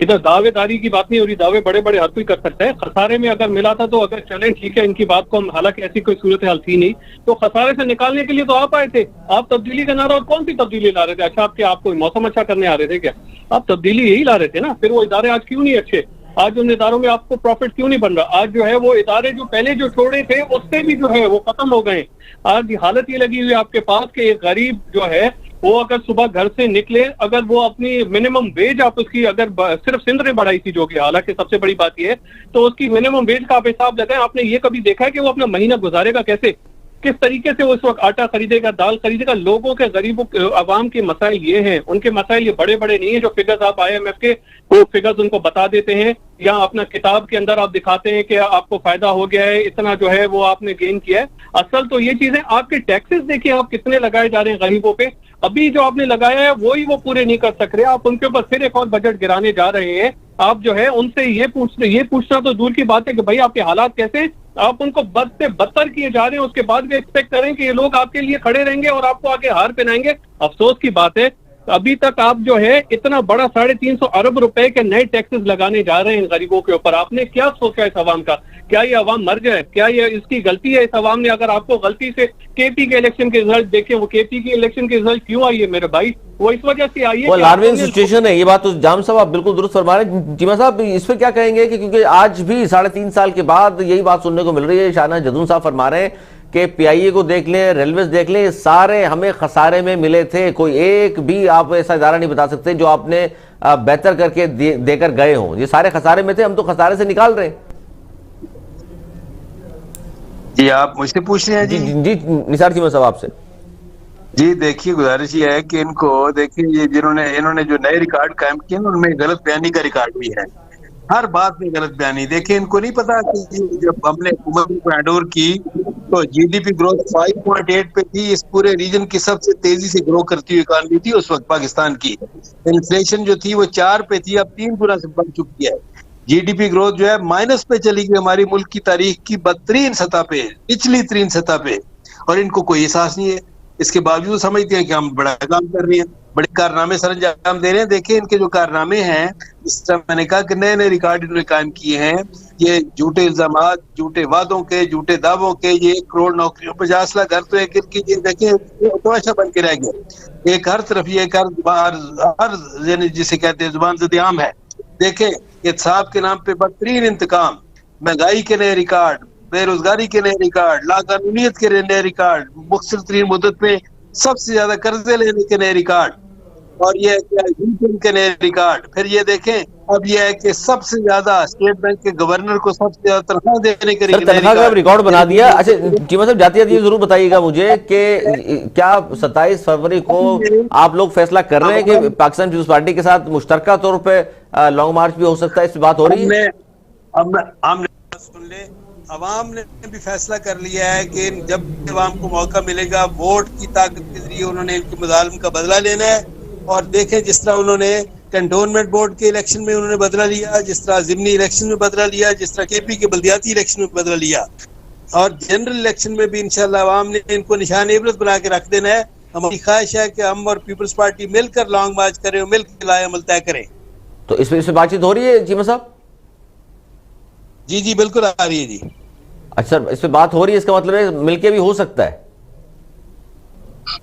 इधर दावेदारी की बात नहीं हो रही, दावे बड़े बड़े हर कोई कर सकता है। खसारे में अगर मिला था तो अगर चलें ठीक है, इनकी बात को हम, हालांकि ऐसी कोई सूरत हाल थी नहीं, तो खसारे से निकालने के लिए तो आप आए थे। आप तब्दीली का नारा, और कौन सी तब्दीली ला रहे थे? अच्छा आपको मौसम अच्छा करने आ रहे थे क्या? आप तब्दीली यही ला रहे थे ना। फिर वो इदारे आज क्यों नहीं अच्छे? आज उन इदारों में आपको प्रॉफिट क्यों नहीं बन रहा? आज जो है वो इदारे जो पहले जो छोड़े थे उससे भी जो है वो खत्म हो गए। आज हालत ये लगी हुई है आपके पास कि एक गरीब जो है वो अगर सुबह घर से निकले, अगर वो अपनी मिनिमम वेज आप उसकी अगर सिर्फ सिंध ने बढ़ाई थी, जो कि हालांकि सबसे बड़ी बात ये है, तो उसकी मिनिमम वेज का आप हिसाब लगाएं। आपने ये कभी देखा है कि वो अपना महीना गुजारेगा कैसे? किस तरीके से वो इस वक्त आटा खरीदेगा, दाल खरीदेगा? लोगों के, गरीबों आवाम के मसाइल ये हैं। उनके मसाइल ये बड़े बड़े नहीं है जो फिगर्स आप IMF के वो फिगर्स उनको बता देते हैं, या अपना किताब के अंदर आप दिखाते हैं कि आपको फायदा हो गया है, इतना जो है वो आपने गेन किया है। असल तो ये चीजें, आपके टैक्सेस देखिए आप कितने लगाए जा रहे हैं गरीबों पे। अभी जो आपने लगाया है वही वो पूरे नहीं कर सक रहे, आप उनके ऊपर फिर एक और बजट गिराने जा रहे हैं। आप जो है उनसे ये पूछना तो दूर की बात है कि भाई आपके हालात कैसे, आप उनको बद से बदतर किए जा रहे हैं। उसके बाद भी एक्सपेक्ट करें कि ये लोग आपके लिए खड़े रहेंगे और आपको आगे हार पहनाएंगे। अफसोस की बात है अभी तक आप जो है इतना बड़ा 350 अरब रुपए के नए टैक्सेस लगाने जा रहे हैं गरीबों के ऊपर। आपने क्या सोचा इस अवाम का? क्या ये अवाम मर जाए? क्या ये इसकी गलती है इस अवाम ने? अगर आपको गलती से KP के इलेक्शन के रिजल्ट देखे, वो KP के इलेक्शन के रिजल्ट क्यों आई है मेरे भाई? वो इस वजह से आई है, वो अलार्मिंग सिचुएशन है। ये बात तो जाम साहब आप बिल्कुल दुरुस्त फरमा रहे हैं। जीमा साहब इस पर क्या कहेंगे कि क्योंकि आज भी 3.5 साल के बाद यही बात सुनने को मिल रही है। शाहनवाज जदून साहब फरमा रहे हैं कि PIA को देख लें, रेलवेज देख लें, सारे हमें खसारे में मिले थे। कोई एक भी आप ऐसा इदारा नहीं बता सकते जो आपने बेहतर करके देकर गए हों। ये सारे खसारे में थे, हम तो खसारे से निकाल रहे हैं। जी आप मुझसे पूछ रहे हैं? जी निसार चीमा साहब आपसे। जी देखिए, गुजारिश ये है कि इनको देखिए, ये इन्होंने जो नए रिकॉर्ड कायम किए ना, उनमें गलत बयानी का रिकॉर्ड भी है। हर बात में गलत बयानी। देखिए इनको नहीं पता कि जब हमने हुकूमत को हैंडओवर की तो GDP ग्रोथ 5.8 पे थी। इस पूरे रीजन की सबसे तेजी से ग्रो करती हुई इकॉनमी थी उस वक्त पाकिस्तान की। इन्फ्लेशन जो थी वो 4 पे थी, अब 3 गुना से बढ़ चुकी है। GDP ग्रोथ जो है माइनस पे चली गई, हमारी मुल्क की तारीख की बदतरीन सतह पे, पिछली तरीन सतह पे। और इनको कोई एहसास नहीं है। इसके बावजूद समझते हैं कि हम बड़ा काम कर रहे हैं, बड़े कारनामे सर अंजाम दे रहे हैं। देखिए इनके जो कारनामे हैं, जिस तरह मैंने कहा कि नए नए रिकॉर्ड इन्होंने कायम किए हैं। ये झूठे इल्जामात, झूठे वादों के, झूठे दावों के, ये 1 करोड़ नौकरियों, 50 लाख घर तो एक गिर के देखिए तमाशा बन के रह गया। एक हर तरफ ये हर जिसे कहते हैं जुबान ज़द-ए-आम है। देखें एहतसाब के नाम पे बदतरीन इंतकाम, महंगाई के नए रिकॉर्ड, बेरोजगारी के नए रिकॉर्ड, लाकानूनियत के नए रिकॉर्ड, मुख्तसर तरीन मुद्दत में सबसे ज्यादा कर्जे लेने के नए रिकॉर्ड, और ये के नए रिकॉर्ड। फिर ये देखें अब ये है कि सबसे ज्यादा स्टेट बैंक के गवर्नर को सबसे ज्यादा तनख्वाह देने के तनख्वाह का रिकॉर्ड बना दिया। अच्छा चीमा साहब जाती जाती जरूर बताइएगा मुझे कि क्या 27 फरवरी को आप लोग फैसला कर रहे हैं कि पाकिस्तान पीपुल्स पार्टी के साथ मुश्तरका तौर पर लॉन्ग मार्च भी हो सकता है? इस पर बात हो रही है? हमने सुन ले, अवाम ने भी फैसला कर लिया है कि जब अवाम को मौका मिलेगा वोट की ताकत के जरिए उन्होंने इनके मुजालिम का बदला लेना है। और देखें जिस तरह उन्होंने कैंटोनमेंट बोर्ड के इलेक्शन में उन्होंने बदला लिया, जिस तरह ज़िमनी इलेक्शन में बदला लिया, जिस तरह KP के बल्दियाती इलेक्शन में बदला लिया, और जनरल इलेक्शन में भी इंशाल्लाह अवाम ने इनको निशान इबरत बना के रख देना है। हमारी ख्वाहिश है कि हम और पीपल्स पार्टी मिलकर लॉन्ग मार्च करें और मिलकर लाए अमल तय करें। तो इस पर बातचीत हो रही है चीमा साहब? जी बिल्कुल आ रही है जी। अच्छा इस पे बात हो रही है, इसका मतलब है मिलके भी हो सकता है?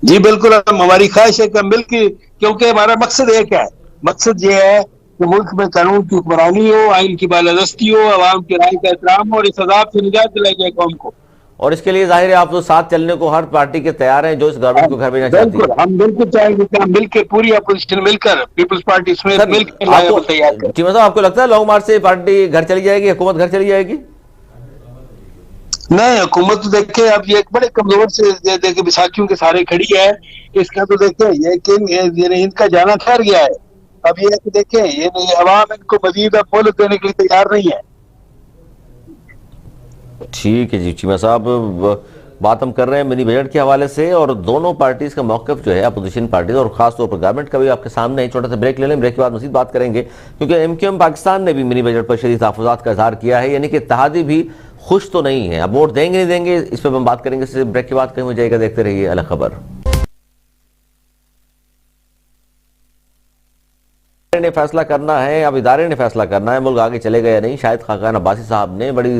जी बिल्कुल, हमारी ख्वाहिश है कि हम मिलके, क्योंकि हमारा मकसद एक है, मकसद ये है कि मुल्क में कानून की हुक्मरानी हो, आइन की बालादस्ती हो, आवाम की राय का एहतराम हो और इस अजाब से निजात दिलाई जाए कौम को। और इसके लिए जाहिर है आप तो साथ चलने को हर पार्टी के तैयार हैं जो इस गवर्नमेंट को घर भेजना चाहती है। हम बिल्कुल चाहेंगे कि हम मिलकर पूरी अपोजिशन मिलकर पीपल्स पार्टी समेत मिलकर तैयार करें। चीमा साहब आपको लगता है लॉन्ग मार्च से पार्टी घर चली जाएगी, हुकूमत घर चली जाएगी? नहीं, हुकूमत तो देखे अब ये एक बड़े कमजोर से देखे बैसाखियों के सारे खड़ी है। इसका तो देखे ये कि इनका जाना ठहर गया है। अब ये कि देखें ये अवाम इनको मजीद अब मोहलत देने के लिए तैयार नहीं है। ठीक है जी चीमा साहब, बात हम कर रहे हैं मिनी बजट के हवाले से और दोनों पार्टीज का मौक़िफ़ जो है अपोजिशन पार्टीज और खासतौर पर गवर्नमेंट का भी आपके सामने है। छोटा सा ब्रेक ले लें, ब्रेक के बाद मज़ीद बात करेंगे क्योंकि MQM पाकिस्तान ने भी मिनी बजट पर शदीद तहफ़्फ़ुज़ात का इज़हार किया है, यानी कि इत्तेहादी भी खुश तो नहीं है। अब वोट देंगे नहीं देंगे इस पर हम बात करेंगे, ब्रेक के बाद कहीं हो जाएगा। देखते रहिए अल खबर। ने फैसला करना है, अब इदारे ने फैसला करना है मुल्क आगे चलेगा या नहीं। शाहिद खाकान अब्बासी साहब ने बड़ी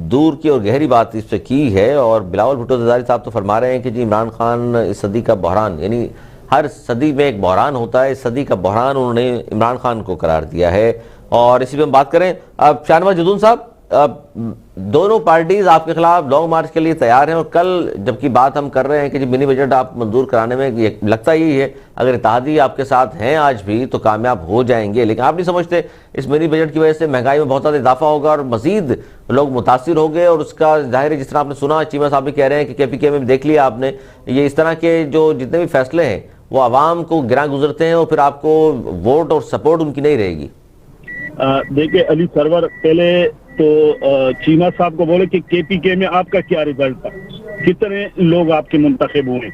दूर की और गहरी बात इस पे की है, और बिलावल भुट्टो जरदारी साहब तो फरमा रहे हैं कि जी इमरान खान इस सदी का बहरान, यानी हर सदी में एक बहरान होता है, इस सदी का बहरान उन्होंने इमरान खान को करार दिया है। और इसी पे हम बात करें, अब शाहनवाज जदून साहब, दोनों पार्टीज आपके खिलाफ लॉन्ग मार्च के लिए तैयार हैं, और कल जबकि बात हम कर रहे हैं कि मिनी बजट आप मंजूर कराने में लगता यही है, अगर इत्तेहादी आपके साथ हैं आज भी तो कामयाब हो जाएंगे, लेकिन आप नहीं समझते इस मिनी बजट की वजह से महंगाई में बहुत ज़्यादा इजाफा होगा और मजीद लोग मुतासिर हो गए, और उसका जाहिर है जिस तरह आपने सुना, चीमा साहब भी कह रहे हैं कि KPK में देख लिया आपने, ये इस तरह के जो जितने भी फैसले हैं वो आवाम को गिरा गुजरते हैं और फिर आपको वोट और सपोर्ट उनकी नहीं रहेगी। देखिए अली सरवर, पहले तो चीमा साहब को बोले कि KPK में आपका क्या रिजल्ट था, कितने लोग आपके मुंतखब हुए।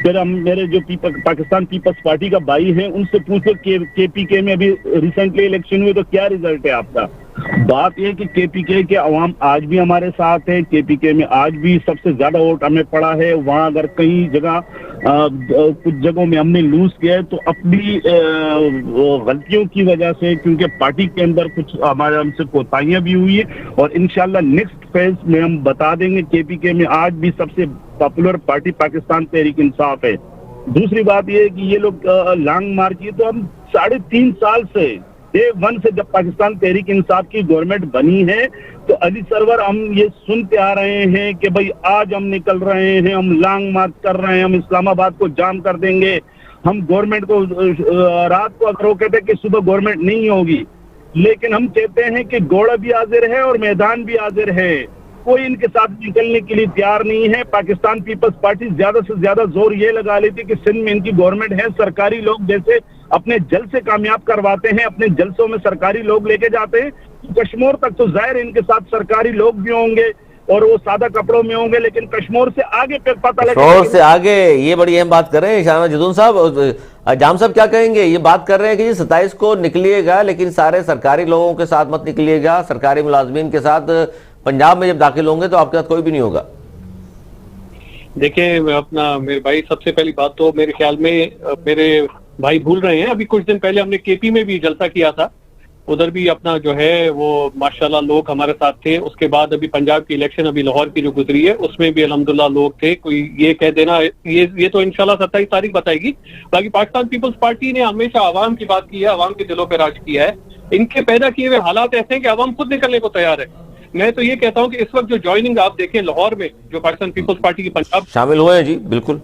फिर हम मेरे जो पाकिस्तान पीपल्स पार्टी का भाई हैं उनसे पूछो कि KPK में अभी रिसेंटली इलेक्शन हुए तो क्या रिजल्ट है आपका। बात यह कि KPK के अवाम आज भी हमारे साथ है, KPK में आज भी सबसे ज्यादा वोट हमें पड़ा है। वहां अगर कई जगह कुछ जगहों में हमने लूज किया है तो अपनी गलतियों की वजह से, क्योंकि पार्टी के अंदर कुछ हमारे हमसे कोताहियां भी हुई है, और इंशाल्लाह नेक्स्ट फेज में हम बता देंगे KPK में आज भी सबसे पॉपुलर पार्टी पाकिस्तान तहरीक इंसाफ है। दूसरी बात यह है कि ये लोग लॉन्ग मार्च की, तो हम 3.5 साल से डे 1 से जब पाकिस्तान तहरीक इंसाफ की गवर्नमेंट बनी है तो अली सरवर हम ये सुनते आ रहे हैं कि भाई आज हम निकल रहे हैं, हम लॉन्ग मार्च कर रहे हैं, हम इस्लामाबाद को जाम कर देंगे, हम गवर्नमेंट को रात को अगर वो कहते हैं कि सुबह गवर्नमेंट नहीं होगी, लेकिन हम कहते हैं कि घोड़ा भी हाजिर है और मैदान भी हाजिर है, कोई इनके साथ निकलने के लिए तैयार नहीं है। पाकिस्तान पीपल्स पार्टी ज्यादा से ज्यादा जोर ये लगा लेती है कि सिंध में इनकी गवर्नमेंट है, सरकारी लोग जैसे अपने जलसे कामयाब करवाते हैं, अपने जलसों में सरकारी लोग लेके जाते हैं, कश्मीर तक तो जाहिर इनके साथ सरकारी लोग भी होंगे और वो सादा कपड़ों में होंगे, लेकिन कश्मीर से आगे पे पता लगे, कश्मीर से आगे, ये बड़ी अहम बात कर रहे हैं शाहनवाज जदून साहब। जाम साहब क्या कहेंगे, ये बात कर रहे हैं कि 27 को निकलिएगा लेकिन सारे सरकारी लोगों के साथ मत निकलिएगा, सरकारी मुलाजमीन के साथ पंजाब में जब दाखिल होंगे तो आपके साथ कोई भी नहीं होगा। देखिए अपना मेरे भाई, सबसे पहली बात तो मेरे ख्याल में मेरे भाई भूल रहे हैं, अभी कुछ दिन पहले हमने KP में भी जलसा किया था, उधर भी अपना जो है वो माशाल्लाह लोग हमारे साथ थे। उसके बाद अभी पंजाब की इलेक्शन अभी लाहौर की जो गुजरी है उसमें भी अल्हम्दुलिल्लाह लोग थे। कोई ये कह देना ये तो इंशाल्लाह 27 तारीख बताएगी। बाकी पाकिस्तान पीपल्स पार्टी ने हमेशा आवाम की बात की है, आवाम के दिलों पे राज किया है। इनके पैदा किए हुए हालात ऐसे हैं कि आवाम खुद निकलने को तैयार है। मैं तो ये कहता हूँ कि इस वक्त जो ज्वाइनिंग आप देखें लाहौर में, जो पाकिस्तान पीपल्स पार्टी की पंजाब शामिल हुए हैं जी, बिल्कुल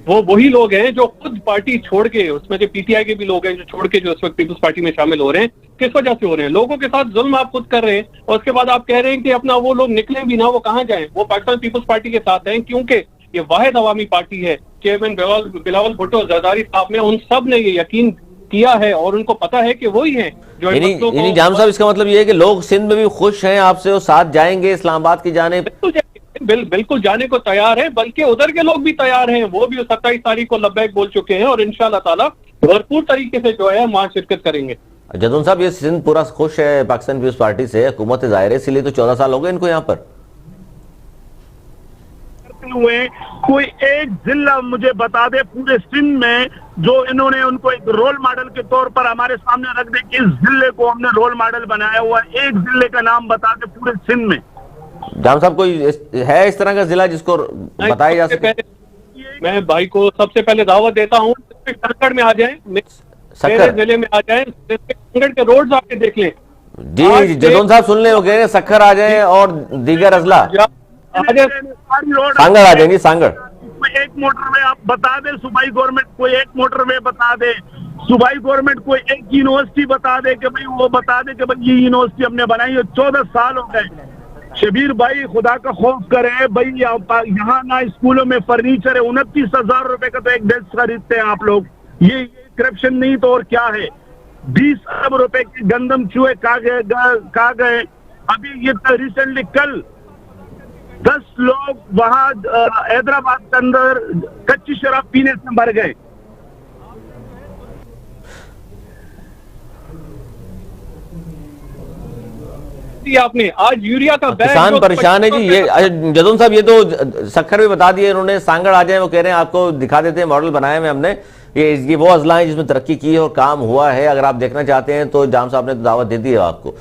वो वही लोग हैं जो खुद पार्टी छोड़ के, उसमें जो PTI के भी लोग हैं जो छोड़ के जो इस वक्त पीपल्स पार्टी में शामिल हो रहे हैं। किस वजह से हो रहे हैं? लोगों के साथ जुल्म आप खुद कर रहे हैं, और उसके बाद आप कह रहे हैं कि अपना वो लोग निकले भी ना, वो कहाँ जाएं? वो पाकिस्तान पीपल्स पार्टी के साथ हैं, क्योंकि ये वाहिद अवामी पार्टी है। चेयरमैन बिलावल भुट्टो जरदारी साहब ने उन सब ने ये यकीन किया है और उनको पता है कि वही है जो जाम साहब, इसका मतलब ये है कि लोग सिंध में भी खुश हैं आपसे, वो साथ जाएंगे इस्लामाबाद की जानिब, बिल्कुल जाने को तैयार है, बल्कि उधर के लोग भी तैयार हैं। वो भी 27 तारीख को लब्बैक बोल चुके हैं और इंशाल्लाह ताला भरपूर तरीके से जो है वहां शिरकत करेंगे। जदून साहब, ये सिंध पूरा खुश है पाकिस्तान पीपल्स पार्टी से, हुकूमत जाहिर है, इसलिए तो 14 साल हो गए इनको यहाँ पर हुए। कोई एक जिला मुझे बता दे पूरे सिंध में जो इन्होंने उनको एक रोल मॉडल के तौर पर हमारे सामने रख दे कि इस जिले को हमने रोल मॉडल बनाया हुआ, एक जिले का नाम बता दे पूरे सिंध में। जाम साहब, कोई है इस तरह का जिला जिसको बताया जा सके? मैं भाई को सबसे पहले दावत देता हूँ, सक्खर में आ जाए, मेरे जिले में आ जाए, सक्खर के रोड्स आके देख लें। जी जदून साहब सुन ले, हो गए सक्खर आ जाए और दीगर अजला सांगड़ आ जाएंगी। सांगड़ एक मोटरवे आप बता दे, सूबाई गवर्नमेंट कोई एक मोटरवे बता दे, सूबाई गवर्नमेंट कोई एक यूनिवर्सिटी बता दे कि भाई वो बता दे कि भाई ये यूनिवर्सिटी हमने बनाई है। 14 साल हो गए। शबीर भाई खुदा का खौफ करे भाई, यहाँ ना स्कूलों में फर्नीचर है, 29,000 रुपए का तो एक डेस्क खरीदते हैं आप लोग। ये करप्शन नहीं तो और क्या है? 20 अरब रुपए के गंदम चूहे कहा गए। अभी ये रिसेंटली कल 10 लोग वहां हैदराबाद के अंदर कच्ची शराब पीने से मर गए। आपने आज यूरिया का बैग, किसान परेशान है जी। ये जदून साहब, ये तो सक्खर भी बता दिए इन्होंने, सांगड़ आ जाए वो कह रहे हैं, आपको दिखा देते हैं, मॉडल बनाए हुए हमने। ये वो अजला है जिसमें तरक्की की है और काम हुआ है। अगर आप देखना चाहते हैं तो जाम साहब ने तो दावत दे दी है आपको।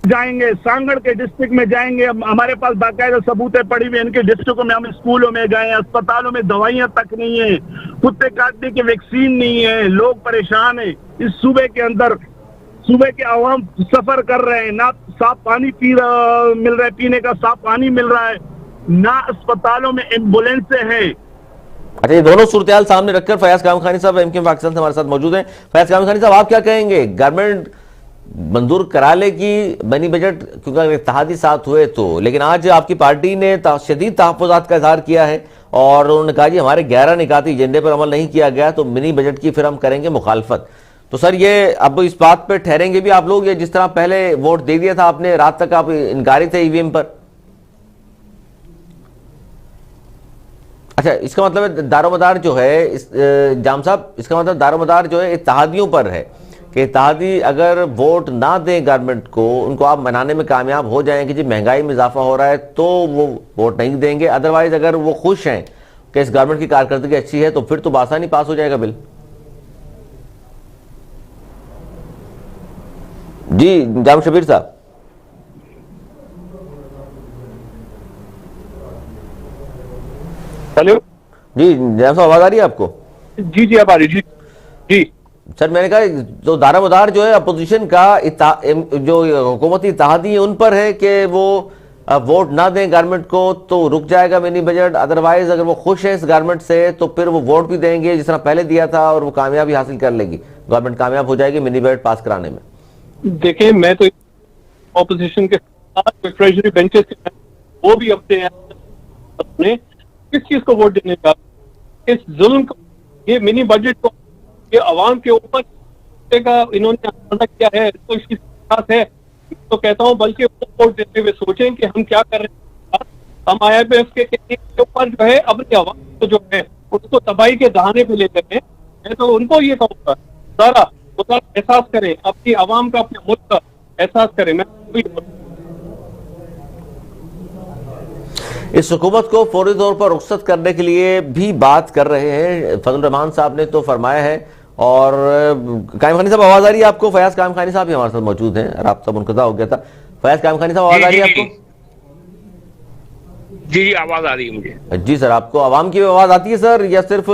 जाएंगे सांगड़ के डिस्ट्रिक्ट में जाएंगे, हमारे पास बाकायदा सबूतें पड़ी हुई, इनके डिस्ट्रिक्टों में हम स्कूलों में गए हैं, अस्पतालों में दवाइयां तक नहीं है, कुत्ते काटने की वैक्सीन नहीं है, लोग परेशान हैं। इस सूबे के अंदर सूबे के आवाम सफर कर रहे हैं, ना साफ पानी मिल रहा है, पीने का साफ पानी मिल रहा है, ना अस्पतालों में एम्बुलेंसें हैं। अच्छा, ये दोनों सूरत सामने रखकर फयाज कायम खानी साहब एमक्यूएम पाकिस्तान से हमारे साथ मौजूद हैं। फयाज कायम खानी साहब, आप क्या कहेंगे? गवर्नमेंट मंजूर करा लेगी बनी बजट, क्योंकि अगर इत्तेहादी साथ हुए तो, लेकिन आज आपकी पार्टी ने शदीद तहफ़्फ़ुज़ात का इज़हार किया है और उन्होंने कहा जी हमारे 11 निकाती एजेंडे पर अमल नहीं किया गया तो मिनी बजट की फिर हम करेंगे मुखालफत। तो सर ये अब इस बात पर ठहरेंगे भी आप लोग, ये जिस तरह पहले वोट दे दिया था आपने, रात तक आप इनकारी थे ईवीएम पर? अच्छा, इसका मतलब दारोमदार जो है जाम साहब, इसका मतलब दारोमदार जो है इत्तेहादियों पर है कि इत्तेहादी अगर वोट ना दें गवर्नमेंट को, उनको आप मनाने में कामयाब हो जाएं कि जी महंगाई में इजाफा हो रहा है, तो वो वोट नहीं देंगे। अदरवाइज अगर वो खुश हैं कि इस गवर्नमेंट की कारकर्दगी अच्छी है तो फिर तो आसानी पास हो जाएगा बिल। जी जाम शबीर साहब। हेलो जी जाम साहब, आवाज आ रही है आपको? जी जी, अब आ रही जी जी सर। मैंने कहा जो दारोमदार जो है अपोजिशन का जो हुकूमती इत्तेहादी है उन पर है कि वो वोट ना दें गवर्नमेंट को तो रुक जाएगा मिनी बजट, अदरवाइज अगर वो खुश है इस गवर्नमेंट से तो फिर वो वोट भी देंगे जिस तरह पहले दिया था और वो कामयाबी हासिल कर लेगी, गवर्नमेंट कामयाब हो जाएगी मिनी बजट पास कराने में। देखिए, मैं तो ऑपोजिशन के साथ ट्रेजरी बेंचेस वो भी अपने किस चीज को वोट देने का, इस जुल्म को, ये मिनी बजट को ये अवाम के ऊपर का इन्होंने हमला किया है, तो इसकी साथ है। तो कहता हूँ बल्कि वोट देते हुए सोचें कि हम क्या कर रहे हैं। हम IMF के ऊपर जो है अपनी आवाम को जो है उसको तबाही के दहाने पे लेते हैं। मैं तो उनको ये कहूँगा सारा एहसास करें, अपनी आवाम का, अपने मुल्क का एहसास करें। मैं इस हुकूमत को फौरी तौर पर रुखसत करने के लिए भी बात कर रहे हैं। फजल रहमान साहब ने तो फरमाया है। और कायम खानी साहब, आवाज आ रही है आपको? फयाज कायम खानी साहब भी हमारे साथ मौजूद हैं, राब्ता मुनक़ता हो गया था। फयाज कायम खानी साहब, आवाज आ रही है आपको? जी जी, आवाज आ रही है मुझे। जी सर, आपको आवाम की आवाज आती है सर, या सिर्फ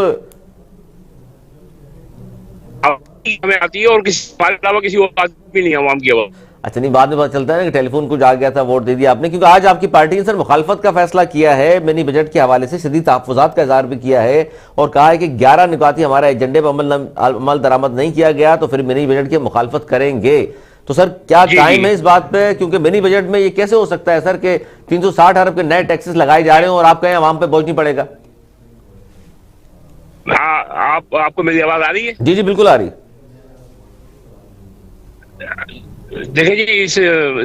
हमें आती है और किसी अलावा किसी को आवाज भी नहीं, आवाम की आवाज? अच्छा, नहीं, बाद में पता चलता है ना कि टेलीफोन कुछ आ गया था, वोट दे दिया आपने। क्योंकि आज आपकी पार्टी ने सर मुखालफत का फैसला किया है, मिनी बजट के हवाले से शदीद तहफ़्फ़ुज़ात का इज़हार भी किया है और कहा है कि 11 निकाती हमारे एजेंडे पर अमल दरामद नहीं किया गया तो फिर मिनी बजट की मुखालफत करेंगे। तो सर क्या टाइम है इस बात पे? क्योंकि मिनी बजट में ये कैसे हो सकता है सर कि 360 अरब के नए टैक्सेस लगाए जा रहे हैं और आप कहें आवाम पे बोझ नहीं पड़ेगा? आपको मेरी आवाज आ रही है? जी जी, बिल्कुल आ रही। देखिए जी, इस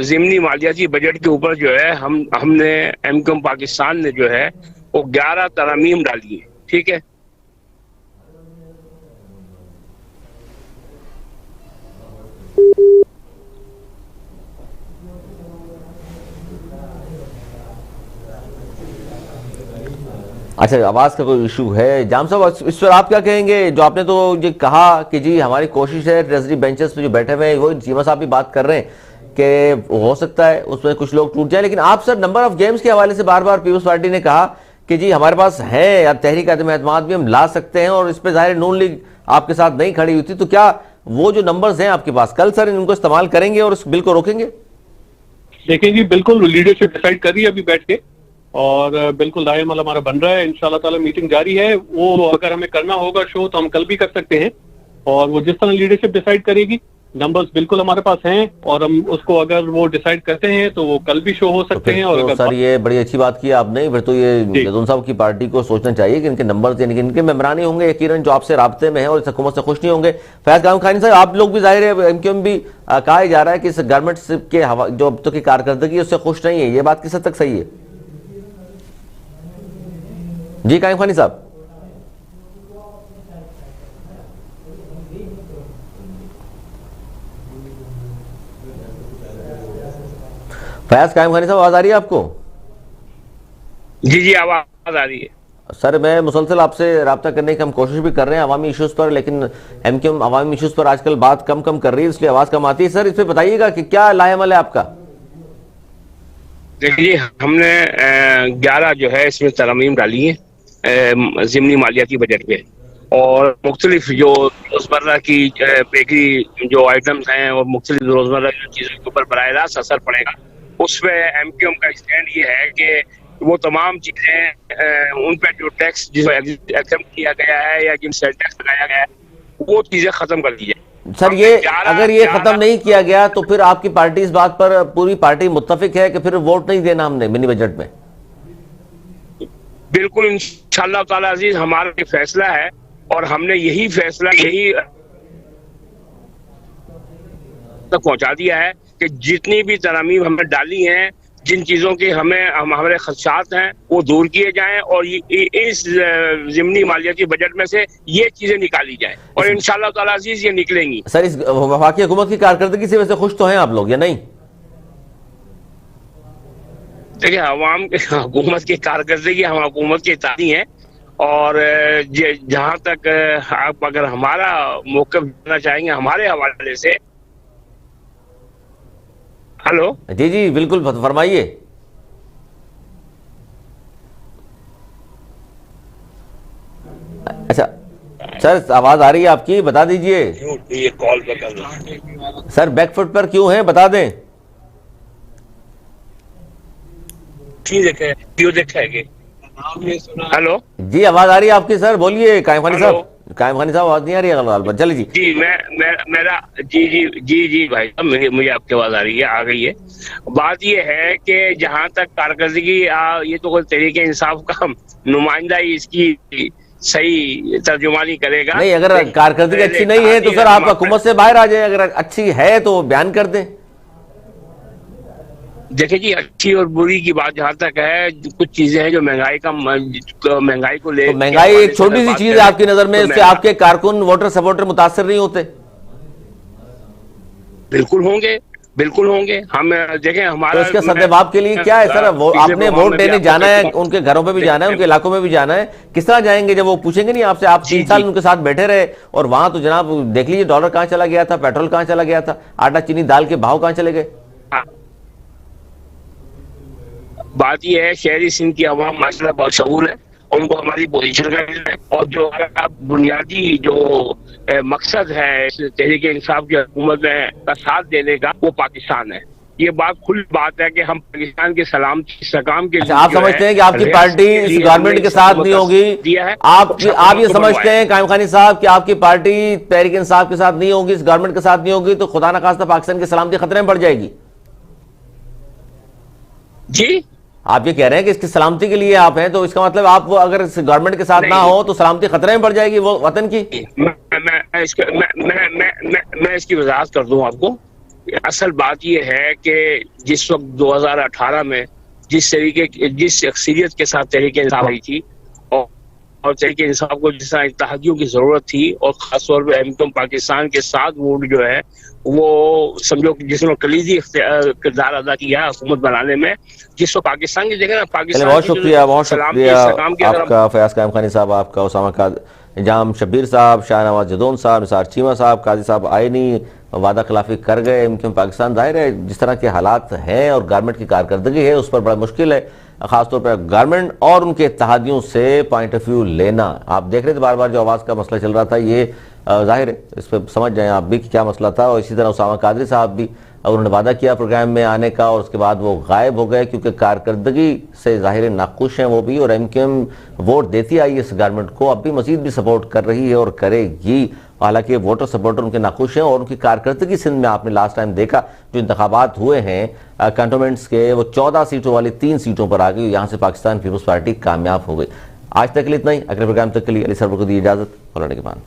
ज़िमनी मालियाती बजट के ऊपर जो है हमने एमक्यूएम पाकिस्तान ने जो है वो 11 तरमीम डाली है, ठीक है। अच्छा, आवाज का कोई इशू है। जाम साहब, इस पर आप क्या कहेंगे? जो आपने तो ये कहा कि जी हमारी कोशिश है, ट्रेजरी बेंचेस पे जो बैठे हुए हैं वो चीमा साहब भी बात कर रहे हैं कि हो सकता है उसमें कुछ लोग टूट जाए, लेकिन आप सर नंबर ऑफ गेम्स के हवाले से बार बार पीपल्स पार्टी ने कहा कि जी हमारे पास है या तहरीक अदम एतमाद भी हम ला सकते हैं और इस पर ज़ाहिर नून लीग आपके साथ नहीं खड़ी हुई थी। तो क्या वो जो नंबर्स हैं आपके पास, कल सर इनको इस्तेमाल करेंगे और इस बिल को रोकेंगे? देखिए जी, बिल्कुल लीडरशिप डिसाइड कर रही है अभी बैठ के और बिल्कुल रायमल हमारा बन रहा है। इंशाल्लाह ताला मीटिंग जारी है। वो अगर हमें करना होगा शो तो हम कल भी कर सकते हैं और वो जिस तरह लीडरशिप डिसाइड करेगी, नंबर्स बिल्कुल हमारे पास हैं और हम उसको अगर वो डिसाइड करते हैं तो वो कल भी शो हो सकते हैं। और तो सर ये बड़ी अच्छी बात की आपने। फिर तो ये जदून साहब की पार्टी को सोचना चाहिए कि इनके नंबर्स यानी कि इनके मेंबरान होंगे यकीनन जो आपसे राब्ते में है और इस हुकूमत से खुश नहीं होंगे। फयाज कायम खानी साहब, आप लोग भी जाहिर है एमक्यूएम भी कहा जा रहा है कि इस गवर्नमेंट के जो अब तक की कारकर्दगी उससे खुश नहीं है, ये बात किस हद तक सही है? जी कायम खानी साहब। फयाज कायम खानी साहब, आवाज आ रही है आपको? जी जी, आवाज आ रही है। सर मैं मुसलसल आपसे रब्ता करने की हम कोशिश भी कर रहे हैं अवामी इश्यूज़ पर, लेकिन एमक्यूएम अवामी इश्यूज़ पर आजकल बात कम कर रही है, इसलिए आवाज़ कम आती है। सर इस पर बताइएगा कि क्या लाएमल है आपका? देखिए, हमने 11 जो है इसमें तरमीम डाली है ज़िमनी मालियाती बजट पे, और मुख्तलिफ जो रोजमर्रा की बेकरी जो आइटम्स हैं और मुख्तलिफ रोजमर्रा की चीज़ों के ऊपर बराह रास्त असर पड़ेगा, उस पर एमक्यूएम का स्टैंड ये है कि वो तमाम चीज़ें उन पर जो टैक्स जिसको एग्जम्प्ट किया गया है या जिन सेल टैक्स लगाया गया है वो चीज़ें ख़त्म कर दी जाए। सर ये अगर ये खत्म नहीं किया गया तो फिर आपकी पार्टी इस बात पर पूरी पार्टी मुत्तफिक है कि फिर वोट नहीं देना हमने मिनी बजट में? बिल्कुल, इंशाअल्लाह ताला अजीज हमारा ये फैसला है और हमने यही फैसला तक पहुंचा दिया है कि जितनी भी तरमीम हमने डाली हैं, जिन चीजों के हमारे खदशात हैं वो दूर किए जाएं और इस ज़िमनी मालियाती बजट में से ये चीजें निकाली जाएं और इंशाअल्लाह ताला अजीज ये निकलेंगी। सर इस वफाकी हुकूमत की कारकर्दगी से वैसे खुश तो हैं आप लोग या नहीं? देखिए, अवाम हुकूमत की कारकर्दगी हम हुकूमत के ताती हैं और जहां तक आप अगर हमारा मौक़िफ़ देना चाहेंगे हमारे हवाले से। हेलो जी जी बिल्कुल फरमाइए। अच्छा सर आवाज आ रही है आपकी, बता दीजिए। ये कॉल पे कर रहा सर बैकफुट पर क्यों हैं बता दें। हेलो जी आवाज आ रही है आपकी सर, बोलिए कायम खानी साहब। कायम खानी साहब आवाज नहीं आ रही है? चलिए जी जी मेरा जी भाई साहब मुझे आपकी आवाज आ रही है, आ गई है। बात ये है कि जहां तक कारकर्दगी ये तो कोई तरीके इंसाफ का नुमाइंदा ही इसकी सही तर्जुमानी करेगा। नहीं, अगर कारकर्दगी अच्छी नहीं है तो सर आप हुकूमत से बाहर आ जाए, अगर अच्छी है तो बयान कर दें। देखिए जी, अच्छी और बुरी की बात जहाँ तक है, कुछ चीजें हैं जो महंगाई को ले, तो महंगाई एक छोटी सी चीज है आपकी नजर में, इससे आपके कारकुन वोटर सपोर्टर मुतासर नहीं होते? बिल्कुल होंगे। हम देखें हमारा तो इसके सद्देबाब के लिए क्या है सर? आपने वोट देने जाना है, उनके घरों पे भी जाना है, उनके इलाकों में भी जाना है, किस तरह जाएंगे जब वो पूछेंगे नहीं आपसे? आप 3 साल उनके साथ बैठे रहे और वहां तो जनाब देख लीजिए डॉलर कहाँ चला गया था, पेट्रोल कहाँ चला गया था, आटा चीनी दाल के भाव कहाँ चले गए। बात यह है शहरी सिंध की आवाम माशाल्लाह बहुत शऊर है, उनको हमारी पोजीशन का है और जो बुनियादी जो मकसद है इस तहरीक इंसाफ की हुकूमत का साथ देने का वो पाकिस्तान है। ये बात खुली बात है कि हम पाकिस्तान के सलामती इस्तेहकाम के लिए आप समझते हैं कि आपकी पार्टी इस गवर्नमेंट के साथ नहीं होगी? आप ये समझते हैं कायम खानी साहब कि आपकी पार्टी तहरीक इंसाफ के साथ नहीं होगी, इस गवर्नमेंट के साथ नहीं होगी तो खुदा न खास्ता पाकिस्तान की सलामती खतरे में पड़ जाएगी? जी आप ये कह रहे हैं कि इसकी सलामती के लिए आप हैं, तो इसका मतलब आप वो अगर इस गवर्नमेंट के साथ ना हो तो सलामती खतरे में पड़ जाएगी वो वतन की? मैं इसकी वजाहत कर दूं आपको। असल बात ये है कि जिस वक्त 2018 में जिस अक्सरियत के साथ तहरीक इंसाफ आई थी और तहरीक इंसाफ को जिस तरह इत्तेहादियों की जरूरत थी और खासतौर पर एमक्यूएम पाकिस्तान के साथ वोट जो है वो समझो जिसमें कलीदी किरदार अदा किया हुकूमत बनाने में, जिसको पाकिस्तान की जगह ना पाकिस्तान। बहुत शुक्रिया आपका फयाज कायम खानी साहब, आपका उसामा निजाम शब्बीर साहब, शाहनवाज जदौन साहब, निसार चीमा साहब, काजी साहब आए नहीं, वादा खिलाफी कर गए एमक्यूएम पाकिस्तान। जाहिर है जिस तरह के हालात हैं और गवर्नमेंट की कारकर्दगी है उस पर बड़ा मुश्किल है खासतौर पर गवर्नमेंट और उनके इत्तेहादियों से पॉइंट ऑफ व्यू लेना। आप देख रहे थे बार बार जो आवाज़ का मसला चल रहा था, ये जाहिर है इस पर समझ जाएं आप भी कि क्या मसला था। और इसी तरह उसामा कादरी साहब भी उन्होंने वादा किया प्रोग्राम में आने का और उसके बाद वो गायब हो गए क्योंकि कारकर्दगी से जाहिर नाखुश हैं वो भी, और एमक्यूएम वोट देती आई इस गवर्नमेंट को, अब भी मजीद भी सपोर्ट कर रही है और करेगी। हालांकि वोटर सपोर्टर उनके नाखुश हैं और उनकी कारकर्दगी सिंध में आपने लास्ट टाइम देखा जो इंतखाबात हुए हैं कंटोनमेंट्स के, वो 14 सीटों वाली 3 सीटों पर आ गई, यहाँ से पाकिस्तान पीपुल्स पार्टी कामयाब हो गई। आज तक के लिए इतना ही, अगले प्रोग्राम तक के लिए अली सरवर को दी इजाजत। के बाद